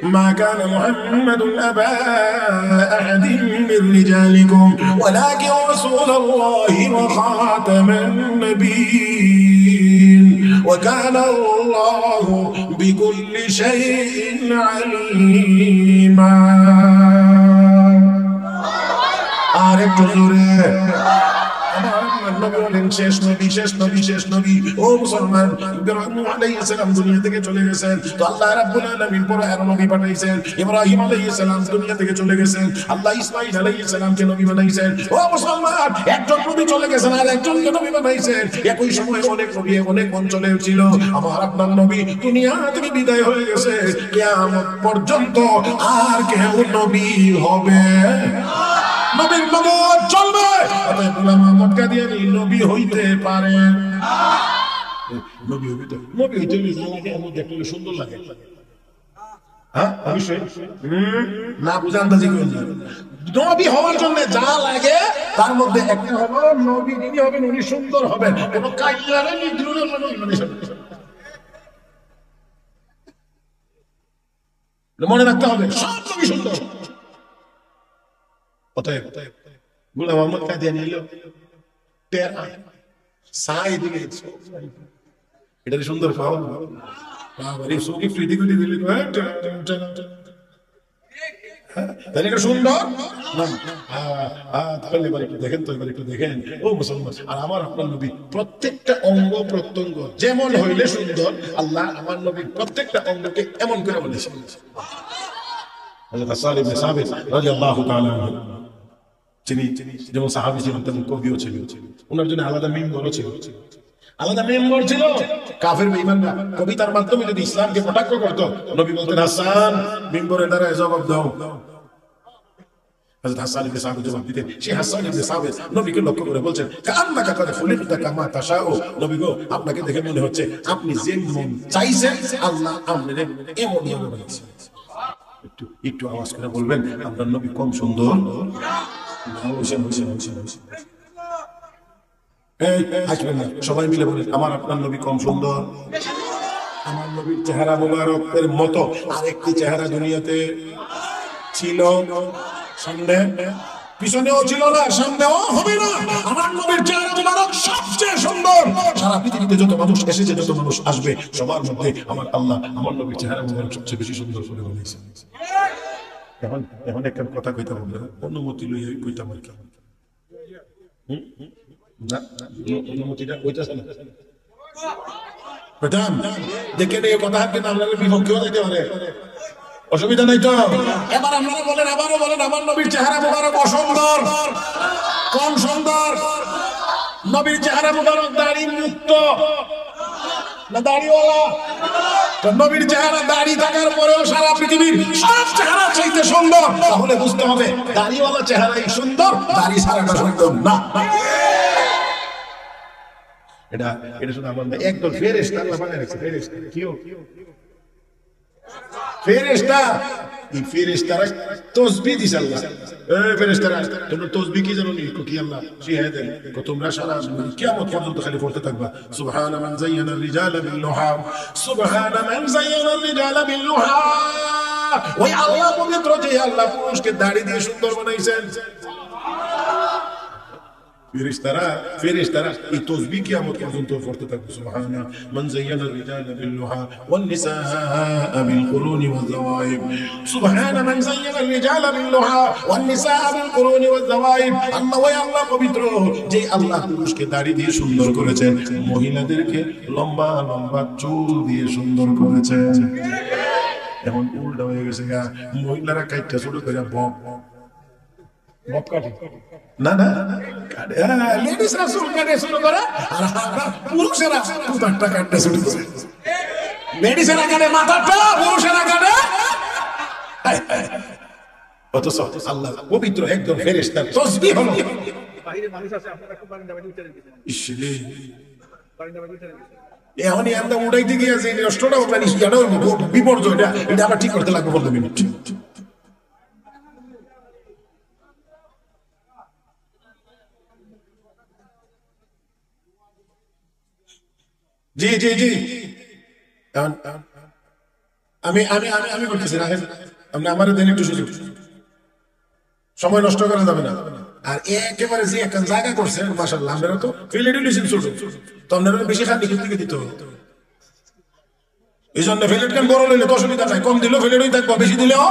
ما كان محمد أبا أحد من رجالكم ولكن رسول الله وخاتم النبيين وكان الله بكل شيء عليما আরেক জোরে শেষ নবী ও মুসলমান ইব্রাহিম আলাইহিস সালাম দুনিয়া থেকে চলে গেছেন তো আল্লাহ রাব্বুল আলামিন পরে আরো নবী পাঠাইছেন ইব্রাহিম আলাইহিস সালাম দুনিয়া থেকে চলে গেছেন আল্লাহ ইসমাঈল আলাইহিস সালামকে নবী বানাইছেন ও মুসলমান একজন নবী চলে গেছেন আর একজনকে নবী বানাইছেন একই সময় অনেক নবী অনেক অঞ্চলে ছিল আমার আপনার নবী দুনিয়া থেকে বিদায় হয়ে গেছে কিয়ামত পর্যন্ত আর কেউ নবী হবে নবীর নবুয়ত চলবে অতএব উলামা মক্কা দিয়ে নবী হইতে পারে নবী হইতে লাগে এমন দেখতে সুন্দর লাগে হ্যাঁ অবশ্যই না বুঝান দাজি কোন নবী হওয়ার জন্য যা লাগে তার মধ্যে একটা হলো নবী যিনি হবেন উনি সুন্দর হবেন কোন কাইয়ারে নিদ্রুলের নবী মানে মনে রাখতে হবে সব নবী সুন্দর। অতএব গোলাম মোহাম্মদ কাদিয়ানী এলো টেরা সাই দিকে এটা সুন্দর পাওয়া বাবারে সোকে ফ্রি দিকে দিলে তাহলে এটা সুন্দর না? তাহলে এবার একটু দেখেন তো, এবার একটু দেখেন ও মুসলমান আর আমার আপনার নবী প্রত্যেকটা অঙ্গ প্রত্যঙ্গ যেমন হইলে সুন্দর, আল্লাহ আমার নবীর প্রত্যেকটা অঙ্গকে এমন করে বলেছেন। হযরত হাসান ইবনে সাবিত রাদিয়াল্লাহু তাআলা যিনি যেমন সাহাবী ছিলেন তেমন কবিও ছিলেন, ওনার জন্য আলাদা মিম্বরও ছিল, আলাদা মেম্বর ছিল। কাফের বেঈমানরা কবিতার মাধ্যমে যদি ইসলামকে কটাক্ষ করত, নবী বলতেন হাসান মিম্বরে দাঁড়ায় জবাব দাও। হযরত হাসান ইবনে সাবিত জবাব দিতেন। সেই হাসান ইবনে সাবিত নবীকে লক্ষ্য করে বলছেন কান্নাকা কাদ খুলিকতা কামা তাশাউ, নবী গো আপনাকে দেখে মনে হচ্ছে আপনি যেমন চাইছেন আল্লাহ আপনাকে এমন বানিয়েছেন। একটু একটু আওয়াজ করে বলবেন আপনার নবী কম সুন্দর? সবাই মিলে বলেন আমার আপনার নবী কম সুন্দর? আমার নবীর চেহারা মোবারকের মতো আরেকটি চেহারা দুনিয়াতে ছিল? সামনে পিছনেও ছিল না, সামনেও হবে না। আমার নবীর চেহারা মোবারক সবচেয়ে সুন্দর। সারা পৃথিবীতে যত মানুষ এসেছে, যত মানুষ আসবে, সবার মধ্যে আমার আল্লাহ আমার নবীর চেহারা মোবারক সবচেয়ে বেশি সুন্দর করে বলেছেন। এখন এখন একটা কথা কইতে বলবে, অনুমতি লইয়া কইতাম আর কি না, অনুমতিটা কইতাছে না প্রধান দেখে নিয়ে কথা হাত কিন্তু আপনাদের বিপক্ষেও যেতে পারে, অসুবিধা নাই তো? এবার আপনারা বলেন, আবারও বলেন আমার নবীর চেহারা মোবারক অসুন্দর, কম সুন্দর? নবীর চেহারা মোবারক দাড়ি মুক্ত না দাড়িওয়ালা? নবীর চেহারা দাড়ি থাকার পরেও সারা পৃথিবীর সব চেহারা চাইতে সুন্দর, তাহলে বুঝতে হবে দাড়িওয়ালা চেহারাই সুন্দর, দাড়ি ছাড়াটা সুন্দর না। এটা এটা শুধু আমার একদম ফেরেশতা আল্লাহ বানায় রাখছে। ফেরেশতা কিও ফেরেশতা, এই ফেরেশতারা তাসবিহ দিছে আল্লাহ। এই ফেরেশতারা তোমরা তাসবিহ কি জানো নি? কি আল্লাহ শিখায় দেন, তোমরা সারা কিয়ামত পর্যন্ত খালি পড়তে থাকবা সুবহানা মান যায়্যানা আর-রিজালা বিল-লুহা, সুবহানা মান যায়্যানা আর-রিজালা বিল-লুহা। ওই আল্লাহ পবিত্র, যে আল্লাহ পুরুষকে দাড়ি দিয়ে সুন্দর বানাইছেন। ফেরেশতারা এই তাসবিহ কিয়ামত পর্যন্ত পড়তে থাকবে সুবহানা মান যায়্যানা আর-রিজালা বিল-লুহা ওয়ান-নিসাআ বিল-কুরুনি ওয়াজ-যাওয়াইব, সুবহানা মান যায়্যানা আর-রিজালা বিল-লুহা ওয়ান-নিসাআ বিল-কুরুনি ওয়াজ-যাওয়াইব। আল্লাহ ওই আল্লাহ পবিত্র, যে আল্লাহ পুরুষকে দাড়ি দিয়ে সুন্দর করেছেন, মহিলাদেরকে লম্বা লম্বা চুল দিয়ে সুন্দর করেছেন। এখন উল্টা হয়ে গেছে, মহিলারা কাইটটা শুরু করে বব না না লেডিসরা চুল কাটে শুরু করে, আর পুরুষেরা মাথাটা কাটতে শুরু করে। লেডিসেরা কাটে মাথাটা, পুরুষেরা কাটে। অথচ আল্লাহ পবিত্র একজন ফেরেশতার তাসবিহ হলো। বাইরে মানুষ আছে, আপনারা খুব বারান্দা বাইরে উঠে রেখেছেন। ইসলে বারান্দা বাইরে উঠে রেখেছেন। এখনই আমরা উড়াইতে গিয়েছি, নষ্টটা হবে না, ইয়াটাও বিপর্যয়। এটা আবার ঠিক করতে লাগবে 15 মিনিট। জি জি জি আমি আমি আমি আমি বলতেছি না, আপনি আমার দেন একটু সুযোগ, সময় নষ্ট করা যাবে না। আর একেবারে যে একটা জায়গা করছে মাশাআল্লাহ, আমরা তো ফিলেডিলিশন ছোট, তো আপনারা বেশি খান দিকে দিতে হবে। এই জন্য ফিলেট কেন বড় লইলে তো অসুবিধা নাই, কম দিলেও ফিলেটই থাকবো, বেশি দিলেও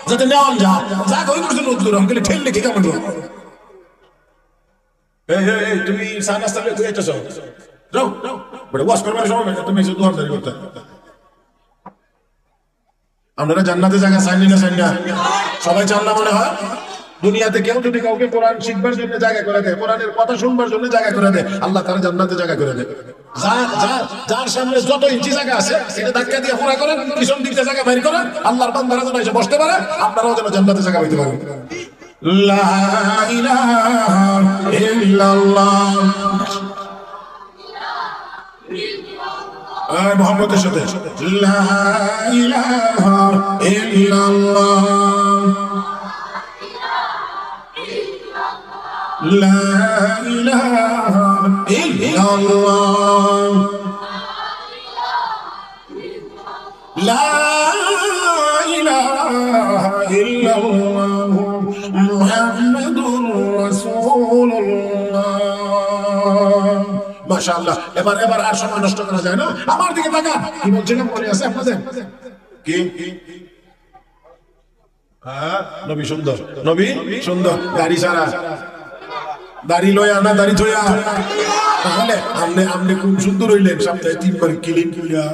যাতে নেওয়া যায়। যা কই করছেন উত্তর অঙ্কেলে ঠেললে কি কেমন হবে? এই তুমি সানাস্তা লইতে যাইতেছ, যাও বড় ওয়াশ করবার সময় তুমি শুধু দোয়ারদারি করতে। আপনারা জান্নাতে জায়গা চাইনি না? চাই না? সবাই চান না মনে হয়? দুনিয়াতে কেউ যদি কাউকে কোরআন শিখবার জন্য জায়গা করে দেয়, কোরআনের কথা শুনবার জন্য জায়গা করে দেয়, আল্লাহ তারা জান্নাতে জায়গা করে দেয়। যার সামনে যত ইঞ্চি জায়গা আছে সেটা ধাক্কা দিয়ে পুরা করেন, পিছন দিকটা জায়গা বাইর করেন, আল্লাহর বান্দারা যেন এসে বসতে পারে, আপনারাও যেন জান্নাতে জায়গা পাইতে পারেন। লা ইলাহা ইল্লাল্লাহ, মুহাম্মদের সাথে লা ইলাহা ইল্লাল্লাহ, লা ইলাহা ইল্লাল্লাহ, লা ইলাহা ইলাহা ইল্লাল্লাহু মুহাম্মাদুর রাসূলুল্লাহ। মাশাআল্লাহ। এবার আর সময় নষ্ট করা যায় না, আমার দিকে তাকান। কি বলছিলাম মনে আছে আপনাদের? কি নবী সুন্দর, নবী সুন্দর, দাড়ি ছাড়া, দাড়ি লয়া না দাড়ি থইয়া, তাহলে আপনি কোন সুন্দর হইলেন? সপ্তাহে 3 বার ক্লিন কইরা।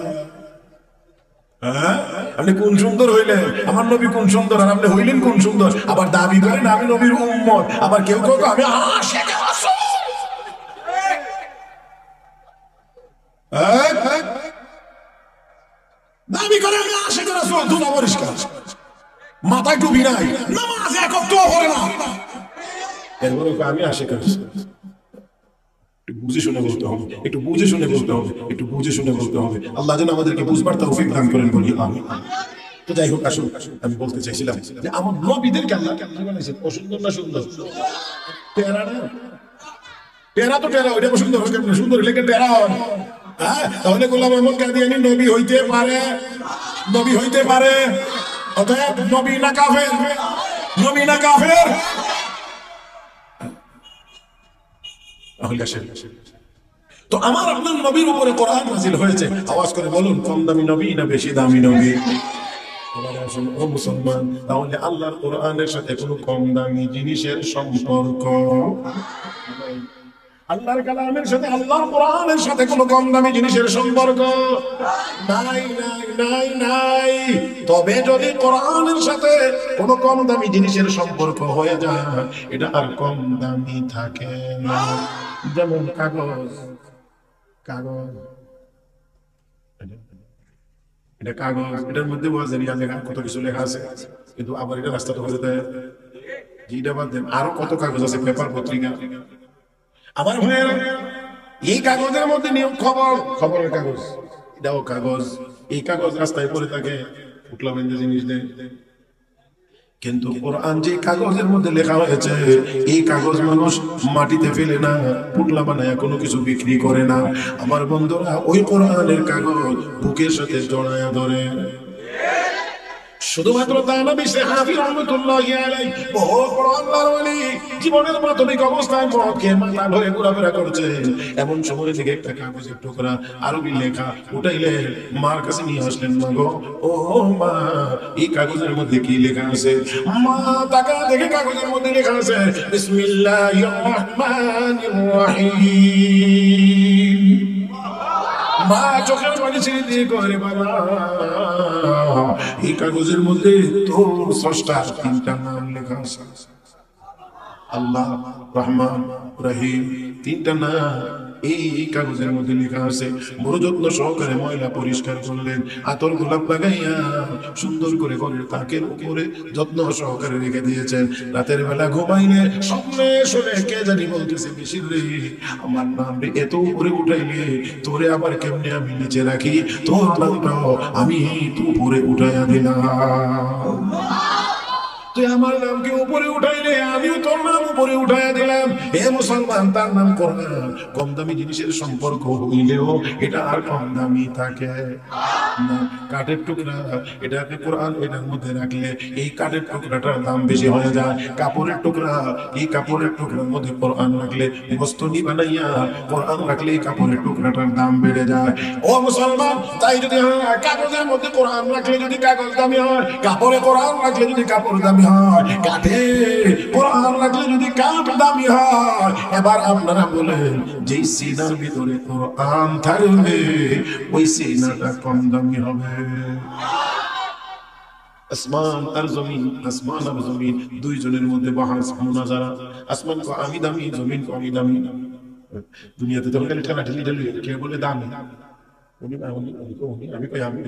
আপনি কোন সুন্দর হইলেন? আমার নবী কোন সুন্দর, আর আপনি হইলেন কোন সুন্দর? আবার দাবি করেন আমি নবীর উম্মত, আবার কেউ কেউ আমি আশিকে রাসূল। দাবি করে আমি আশিকে রাসূল, দুলা পরিষ্কার, মাথায় টুপি নাই, নামাজ এক ওয়াক্তও পড়ে না, এরপরে আমি আশিকে রাসূল। একটু বুঝে শুনে বলতে হবে, একটু বুঝে শুনে বলতে হবে, একটু বুঝে শুনে বলতে হবে। আল্লাহ যেন আমাদেরকে বুঝবার তৌফিক দান করেন, বলি আমিন। তো যাই হোক, আসুন, আমি বলতে চাইছিলাম যে আমার নবীদেরকে আল্লাহ কেমন বানাইছেন? অসুন্দর না সুন্দর? টেরা না, টেরা তো টেরা, ওইটা সুন্দর হয় কেমন? সুন্দর লেগে টেরা হয়। তাহলে গোলাম আহমদ কাদিয়ানী নবী হইতে পারে, নবী হইতে পারে, অতএব নবী না কাফের, নবী না কাফের। তো আমার আপনার নবীর উপরে কোরআন নাযিল হয়েছে, আওয়াজ করে বলুন, কম দামি নবী না বেশি দামি নবী? ও মুসলমান, তাহলে আল্লাহর কোরআনের সাথে কোনো কম দামি জিনিসের সম্পর্ক, আল্লাহর কালামের সাথে, আল্লাহর কোরআনের সাথে কোনো কম দামি জিনিসের সম্পর্ক নাই, নাই, নাই, নাই। তবে যদি কোরআনের সাথে কোনো কম দামি জিনিসের সম্পর্ক হয়ে যায়, এটা আর কম দামি থাকে না। যেমন কাগজ, কাগজ, এটা কাগজ, এটার মধ্যে ওয়াজেরিয়া লেখা, কত কিছু লেখা আছে, কিন্তু আবার এটা রাস্তা তো হয়ে যায়, যেটা বাদ দেন আরো কত কাগজ আছে, পেপার, পত্রিকা। আমার ভাইয়েরা, এই কাগজের মধ্যে নিয়ম, খবর, খবরের কাগজ, এটাও কাগজ। এই কাগজ রাস্তায় পড়ে থাকে, উঠলাম জিনিস দেয়। কিন্তু কোরআন যে কাগজের মধ্যে লেখা হয়েছে, এই কাগজ মানুষ মাটিতে ফেলে না, পুটলা বানায় কোনো কিছু বিক্রি করে না। আমার বন্ধুরা, ওই কোরআনের কাগজ বুকের সাথে জড়ায়া ধরে। শুধুমাত্র তা না, বিশ্বে হাফিজ রহমাতুল্লাহি আলাইহি বহুত বড় আল্লাহর ওলি জীবনের প্রাথমিক অবস্থায় মদকে মাথা ধরে ঘোরাফেরা করছে, এমন সময় থেকে একটা কাগজের টুকরা আরবি লেখা উঠাইলে মার কাছে নিয়ে আসলেন। মা গো, ও মা, এই কাগজের মধ্যে কি লেখা আছে? মা তাকা দেখে কাগজের মধ্যে লেখা আছে বিসমিল্লাহির রহমানির রহিম। মা চোখের পানি ছেড়ে দিয়ে করে, বাবা, এই কাগজের মধ্যে তোর স্রষ্টার 3টা নাম লেখা আছে, আল্লাহ, রহমান, রহিম, 3টা নাম এই কাগজের মধ্যে লেখা আছে। বড় যত্ন সহকারে ময়লা পরিষ্কার করলেন, আতর গোলাপ লাগাইয়া সুন্দর করে ঘরের তাকের উপরে যত্ন সহকারে রেখে দিয়েছেন। রাতের বেলা ঘুমাইলে স্বপ্নে শুনে কে জানি বলতেছে, বেশির রে, আমার নাম রে এত উপরে উঠাইলে তোরে আবার কেমনে আমি নিচে রাখি, তোর নামটাও আমি উপরে উঠাইয়া দিলাম। তুই আমার নামকে উপরে উঠাইলে আমিও তোর নাম উপরে উঠাইয়া দিলাম। হে মুসলমান, তার নাম কোরআন। কম দামি জিনিসের সম্পর্ক হইলেও এটা আর কম দামি থাকে না। কাঠের টুকরা, এটাকে কোরআন এটার মধ্যে রাখলে এই কাঠের টুকরাটার দাম বেশি হয়ে যায়। কাপড়ের টুকরা, এই কাপড়ের টুকরার মধ্যে কোরআন রাখলে, বস্তুনি বানাইয়া কোরআন রাখলে এই কাপড়ের টুকরাটার দাম বেড়ে যায়। ও মুসলমান, তাই যদি কাগজের মধ্যে কোরআন রাখলে যদি কাগজ দামি হয়, কাপড়ে কোরআন রাখলে যদি কাপড় দামি হয়, কাঠে কোরআন রাখলে যদি কাঠ দামি হয়, এবার আপনারা বলেন, যেই সিনার ভিতরে কোরআন থাকবে ওই সিনাটা কম দামি হবে। আসমান আর জমিন, আসমান আর জমিন দুইজনের মধ্যে বাহাস মুনাজারা। আসমান কো আমি দামি, জমিন কো আমি দামি। দুনিয়াতে তো খালি ঠেলাঠেলি ঠেলি, কে বলে দামি, আমি কই আমি,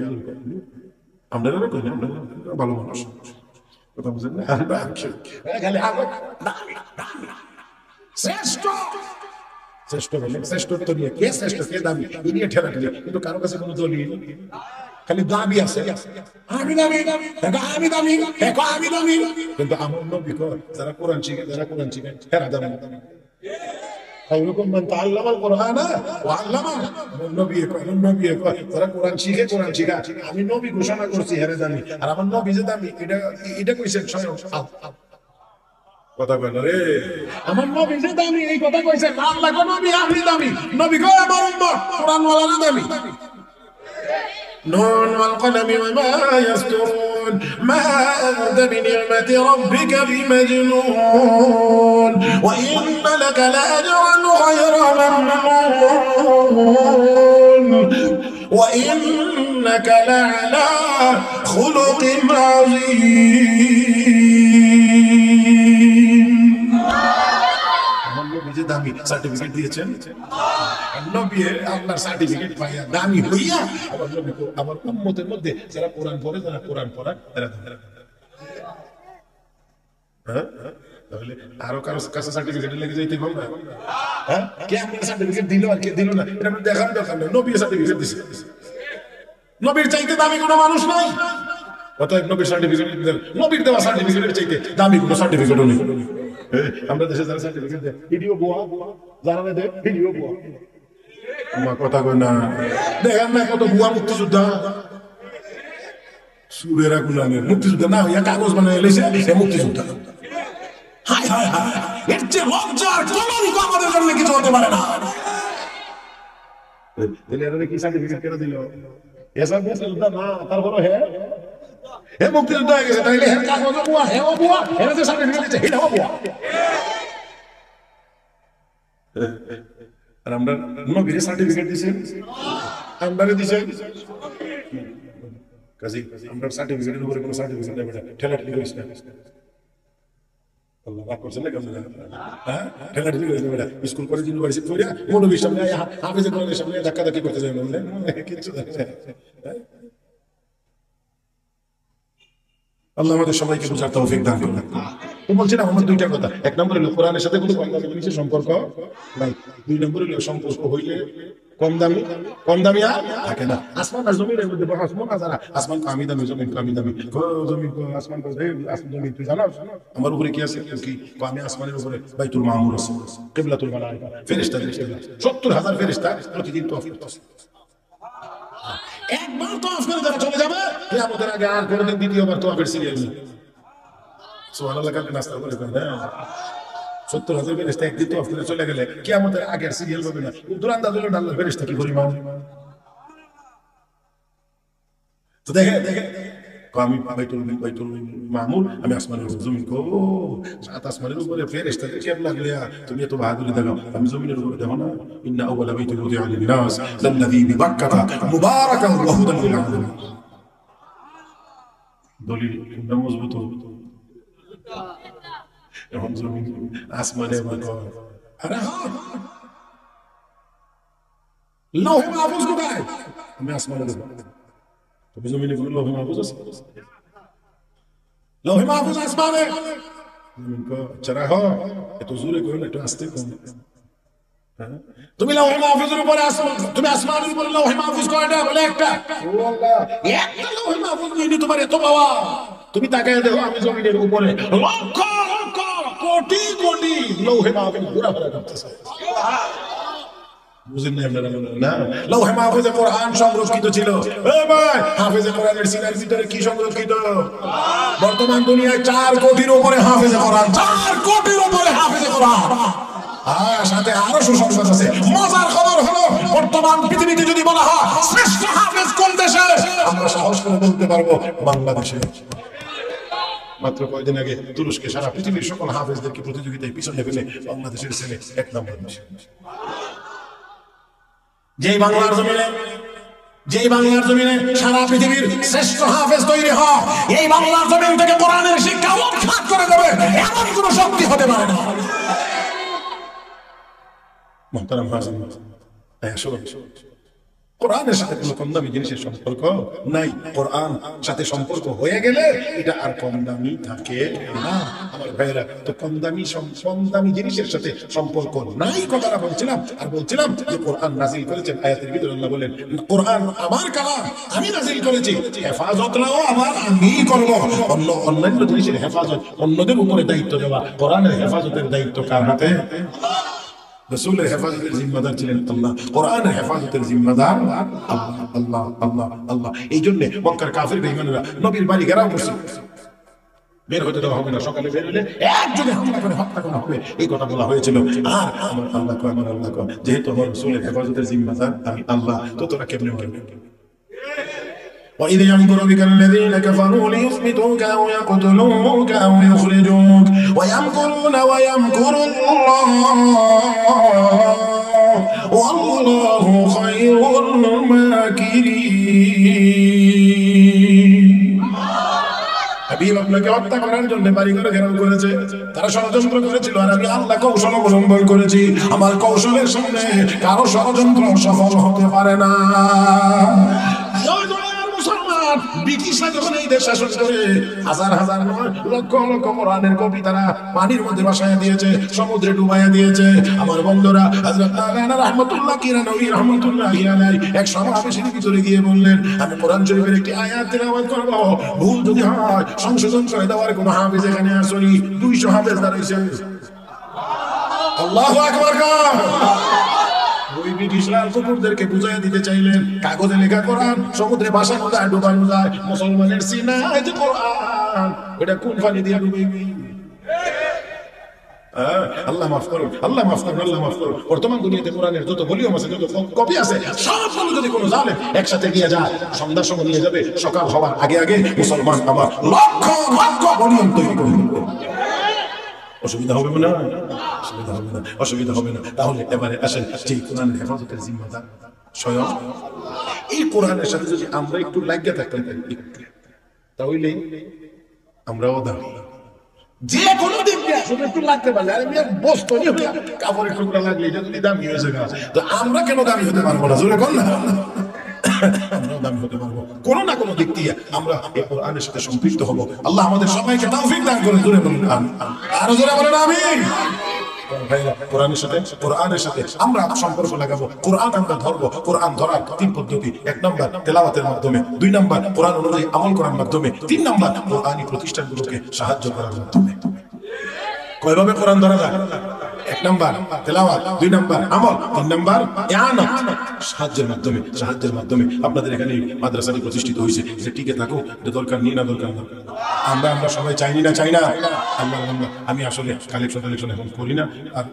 আপনারা কই না, ভালো মানুষ, কথা বুঝেন না? শ্রেষ্ঠ, শ্রেষ্ঠ বলে শ্রেষ্ঠত্ব নিয়ে, কে শ্রেষ্ঠ কে দামি এই নিয়ে ঠেলাঠেলি, কিন্তু কারো কাছে কোনো দলিল, খালি দাবি আছে, আমি দামি, আমি দামি, আমি দামি। কিন্তু আমার নবী কর, যারা কোরআন শিখে, যারা কোরআন শিখে, এরা দামি। খায়রুকুম মান তাআল্লামাল কুরআনা ওয়া আল্লামা। নবী কয় যারা কোরআন শিখে কোরআন শিখা। আমি নবী ঘোষণা করছি হেরে দামি, আর আমার নবী যে দামি এটা কইছেন স্বয়ং আল্লাহ। কথা কয় না রে, আমার নবী যে দামি এই কথা কইছেন আল্লাহ। কো নবী আপনি দামি, নবী কয় আমার উম্মত কোরআন ওয়ালা দামি। نون والقلم وما يسطرون ما أنت بنعمة ربك بمجنون وإن لك لأجرا غير ممنون وإنك لعلى خلق عظيم। যে দামি সার্টিফিকেট দিয়েছেন, নবী আল্লাহর সার্টিফিকেট পাইয়া দামি হইয়া আবার নবী আমার উম্মতের মধ্যে যারা কোরআন পড়ে, যারা কোরআন পড়া তারা তাহলে আরো কারো কাছে সার্টিফিকেট লেগে যাইতে হবে না? হ্যাঁ, কে আপনার সার্টিফিকেট দিল আর কে দিল না এটা দেখার দরকার নেই। নবী সার্টিফিকেট দিছে, নবীর চাইতে দামি কোনো মানুষ নাই। অতএব নবীর সার্টিফিকেট, নবীর দেওয়া সার্টিফিকেটের চাইতে দামি কোনো সার্টিফিকেটও নেই। আমরা দেশে যারা সার্টিফিকেট দেয় ভিডিও বুয়া, যারা দেয় ভিডিও বুয়া। আমার কথা কই না, দেখেন না কত বুয়া মুক্তিযোদ্ধা, সুরেরা গুলামের মুক্তিযোদ্ধা না হইয়া কাগজ বানায় লইছে মুক্তিযোদ্ধা। হায় হায় হায়, এর চেয়ে লজ্জার কলঙ্ক আমাদের জন্য কিছু হতে পারে না। কি সার্টিফিকেট কেন দিল? এসব মুক্তিযোদ্ধা না, তারপরে হে মুক্তিযোদ্ধা হয়ে গেছে, তাইলে হে কাগজ বুয়া, হে বুয়া, এরা যে সার্টিফিকেট দিচ্ছে এটাও বুয়া। আর আমরা নবীর সার্টিফিকেট দিছেন, আমরা দিছেন কাজী, আমরা সার্টিফিকেটের উপরে কোনো সার্টিফিকেট নেই, ঠেলাঠেলি করিস না। আল্লাহ রাগ করছেন না কেমন? হ্যাঁ, ঠেলাঠেলি করিস না বেটা। স্কুল কলেজ ইউনিভার্সিটি পড়িয়া মৌলবীর সামনে হাফেজের কোরআনের সামনে ধাক্কাধাক্কি করতে যাই বললে কিছু আল্লাহ আমাদের সবাইকে বুঝার তৌফিক দান করুন। তো বলছিলাম আমার দুইটা কথা। এক নম্বরে হলো কোরআনের সাথে কোনো কম দামি জিনিসের সম্পর্ক নাই। দুই নম্বরে হলো সম্পর্ক হইলে কম দামি আর থাকে না। আসমান আর জমিনের মধ্যে আসমান আর যারা আসমান আমি দামি, জমিন আমি দামি, জমিন আসমান জমিন তুই জানো আমার উপরে কি আছে? কি আমি আসমানের উপরে বাইতুল মামুর আছে, কিবলাতুল মালাইকা, ফেরেশতাদের কিবলা, 70,000 ফেরেশতা প্রতিদিন তওয়াফ করতেছে। একবার তওয়াফ করে যারা চলে যাবে কিয়ামতের আগে আর কোনোদিন দ্বিতীয়বার তওয়াফের সিরিয়াল নেই। সুবহানাল্লাহ, কালকে নাস্তা করে দেন। 70,000 ফেরেশতা একদিন তওয়াফ করে চলে গেলে কিয়ামতের আগে আর সিরিয়াল হবে না। দূর আন্দাজ হলো আল্লাহর ফেরেশতা কি পরিমাণ। তো দেখে আমি বাইতুল মামুর, আমি আসমানের উপর, জমিন কো সাত আসমানের উপরে ফেরেশতাদের কিবলা গলিয়া তুমি এত বাহাদুরি দেখাও, আমি জমিনের উপরে দেখো না? ইন্না আউওয়ালা বাইতিন উযিআ লিন-নাস লাল্লাযী বিবাক্কাতা মুবারাকান ওয়া হুদান লিল আলামিন। দলিল মজবুত এখন জমিন আসমানে আরে লৌহে মাহফুজ কোথায়? আমি আসমানের উপর, তুমি জমিনে কোনো লৌহে মাহফুজ আছে? লৌহে মাহফুজ আসমানে। জমিন কো চরা হো এত জোরে কই না, একটু আস্তে কই। তুমি লৌহে মাহফুজের উপরে আসো, তুমি আসমানের উপরে লৌহে মাহফুজ কয়টা? বলে একটা। ও আল্লাহ, একটা লৌহে মাহফুজ নিয়ে তোমার এত বাবা। তুমি তাকায় দেখো আমি জমিনের উপরে লক্ষ লক্ষ কোটি কোটি লৌহে মাহফুজ ঘোরাফেরা করতেছে। বুঝেন না আপনারা? না, লৌহে মাহফুজে কোরআন সংরক্ষিত ছিল। এ ভাই, হাফেজে কোরআনের সিনার ভিতরে কি সংরক্ষিত? বর্তমান দুনিয়ায় 4 কোটির উপরে হাফেজে কোরআন, 4 কোটির উপরে হাফেজে কোরআন। সাথে আরো সুসংবাদ আছে। মজার খবর হলো বর্তমান পৃথিবীতে যদি বলা হয় শ্রেষ্ঠ হাফেজ কোন দেশে, আমরা সাহস করে বলতে পারবো বাংলাদেশে। মাত্র কয়েকদিন আগে তুরস্কে সারা পৃথিবীর সকল হাফেজদেরকে প্রতিযোগিতায় পিছনে ফেলে বাংলাদেশের ছেলে 1 নম্বর। যেই বাংলার জমিনে সারা পৃথিবীর শ্রেষ্ঠ হাফেজ তৈরি হয়, এই বাংলার জমিন থেকে কোরআনের শিক্ষা উৎখাত করে দেবে এমন কোন শক্তি হতে পারে না। মুহতারাম হাজির, কোরআনের সাথে কোনো কম দামি জিনিসের সম্পর্ক নাই। কোরআন সাথে সম্পর্ক হয়ে গেলে এটা আর কম দামি থাকে না। আমার ভাইয়েরা, তো কম দামি জিনিসের সাথে সম্পর্ক নাই কথাটা বলছিলাম। আর বলছিলাম যে কোরআন নাজিল করেছেন, আয়াতের ভিতরে আল্লাহ বলেন কোরআন আমার কালাম, আমি নাজিল করেছি, হেফাজতটাও আমিই করব। অন্যান্য জিনিসের হেফাজত অন্যদের উপরে দায়িত্ব দেওয়া, কোরআনের হেফাজতের দায়িত্ব কার হাতে? রাসূলের হেফাজতের জিম্মাদার ছিলেন আল্লাহ, কোরআনের হেফাজতের জিম্মাদার আল্লাহ আল্লাহ আল্লাহ আল্লাহ। এই জন্য মক্কার কাফির বেঈমানরা নবীর বাড়ি ঘেরাও করছে, বের হতে দেওয়া হবে না, সকালে বের হলে একজনে হামলা করে হত্যা করা হবে, এই কথা বলা হয়েছিল। আর আমার আল্লাহ কয়, আমার আল্লাহ কয়, যেহেতু আমার রাসূলের হেফাজতের জিম্মাদার আমি আল্লাহ, তো তোরা কেমনে করবে? وإذ يمكر بك الذين كفروا ليثبتوك أو يقتلوك أو يخرجوك ويمكرون ويمكر الله والله خير الماكرين। হাবিব আপনাকে হত্যা করার জন্য বাড়ি ঘরে ঘেরাও করেছে, তারা ষড়যন্ত্র করেছিল, আর আমি আল্লাহ কৌশল অবলম্বন করেছি। আমার কৌশলের সামনে কারো ষড়যন্ত্র সফল হতে পারে না। ব্রিটিশরা যখন এই দেশ শাসন করে হাজার হাজার নয় লক্ষ লক্ষ কোরআনের কপি তারা পানির মধ্যে ভাসায় দিয়েছে, সমুদ্রে ডুবাইয়া দিয়েছে। আমার বন্ধুরা, হযরত মাওলানা রাহমাতুল্লাহ কিরানবী রাহমাতুল্লাহি আলাইহি এক সমাবেশের ভিতরে গিয়ে বললেন, আমি কোরআন শরীফের একটি আয়াত তেলাওয়াত করব, ভুল যদি হয় সংশোধন করে দেওয়ার কোনো হাফেজ এখানে আসেনি। 200 হাফেজ দাঁড়াইছে। আল্লাহু আকবার। ওই ব্রিটিশরা কুকুরদেরকে বুঝাইয়া দিতে চাইলেন, কাগজে লেখা কোরআন সমুদ্রে ভাসানো যায়, ডুবানো যায়, মুসলমানের সিনা এই যে কোরআন, এটা কোন পানি দিয়ে ডুবাইবি? আল্লাহ মাফ করুন, আল্লাহ মাফ করুন, আল্লাহ মাফ করুন। বর্তমান দুনিয়াতে কোরআনের যত ভলিউম আছে, যত কপি আছে, সবগুলো যদি কোনো জালেম একসাথে নিয়ে যায়, সন্ধ্যার সময় নিয়ে যাবে, সকাল হওয়ার আগে আগে মুসলমান আবার লক্ষ লক্ষ ভলিউম তৈরি করে দিবে। অসুবিধা হবে না? অসুবিধা হবে না, অসুবিধা হবে না। তাহলে এবারে আসেন, যে কোরআনের হেফাজতের জিম্মাদার স্বয়ং এই কোরআনের সাথে যদি আমরা একটু লাগিয়ে থাকতাম, তাহলে আমরাও দামি। যে কোনো দিক দিয়ে শুধু একটু লাগতে পারলে, আরে মেয়ে বস্তু নিয়ে কাপড়ের টুকরা লাগলে এটা যদি দামি হয়েছে, তো আমরা কেন দামি হতে পারবো না? জোরে কর না। আমরাও দামি হতে পারবো, কোনো না কোনো দিক দিয়ে আমরা এই কোরআনের সাথে সম্পৃক্ত হব। আল্লাহ আমাদের সবাইকে তৌফিক দান করে। জোরে বলুন আমিন, আরো জোরে বলেন আমিন। কোরআনের সাথে আমরা সম্পর্ক লাগাবো, কোরআন আমরা ধরবো। কোরআন ধরার 3 পদ্ধতি: 1 নম্বর তেলাওয়াতের মাধ্যমে, 2 নম্বর কোরআন অনুযায়ী আমল করার মাধ্যমে, 3 নম্বর কোরআনী প্রতিষ্ঠানগুলোকে সাহায্য করার মাধ্যমে। কয়ভাবে কোরআন ধরা যায়? 1 নম্বর তেলাওয়াত, 2 নম্বর আমল, 3 নম্বর ইআনাত, সাহায্যের মাধ্যমে। সাহায্যের মাধ্যমে আপনাদের এখানে মাদ্রাসাটি প্রতিষ্ঠিত হয়েছে, এটা টিকে থাকুক, এটা দরকার নিয়ে না দরকার না। আমরা সবাই চাইনি না, চাই না। আল্লাহ, আমি আসলে কালেকশন এখন করি না। আর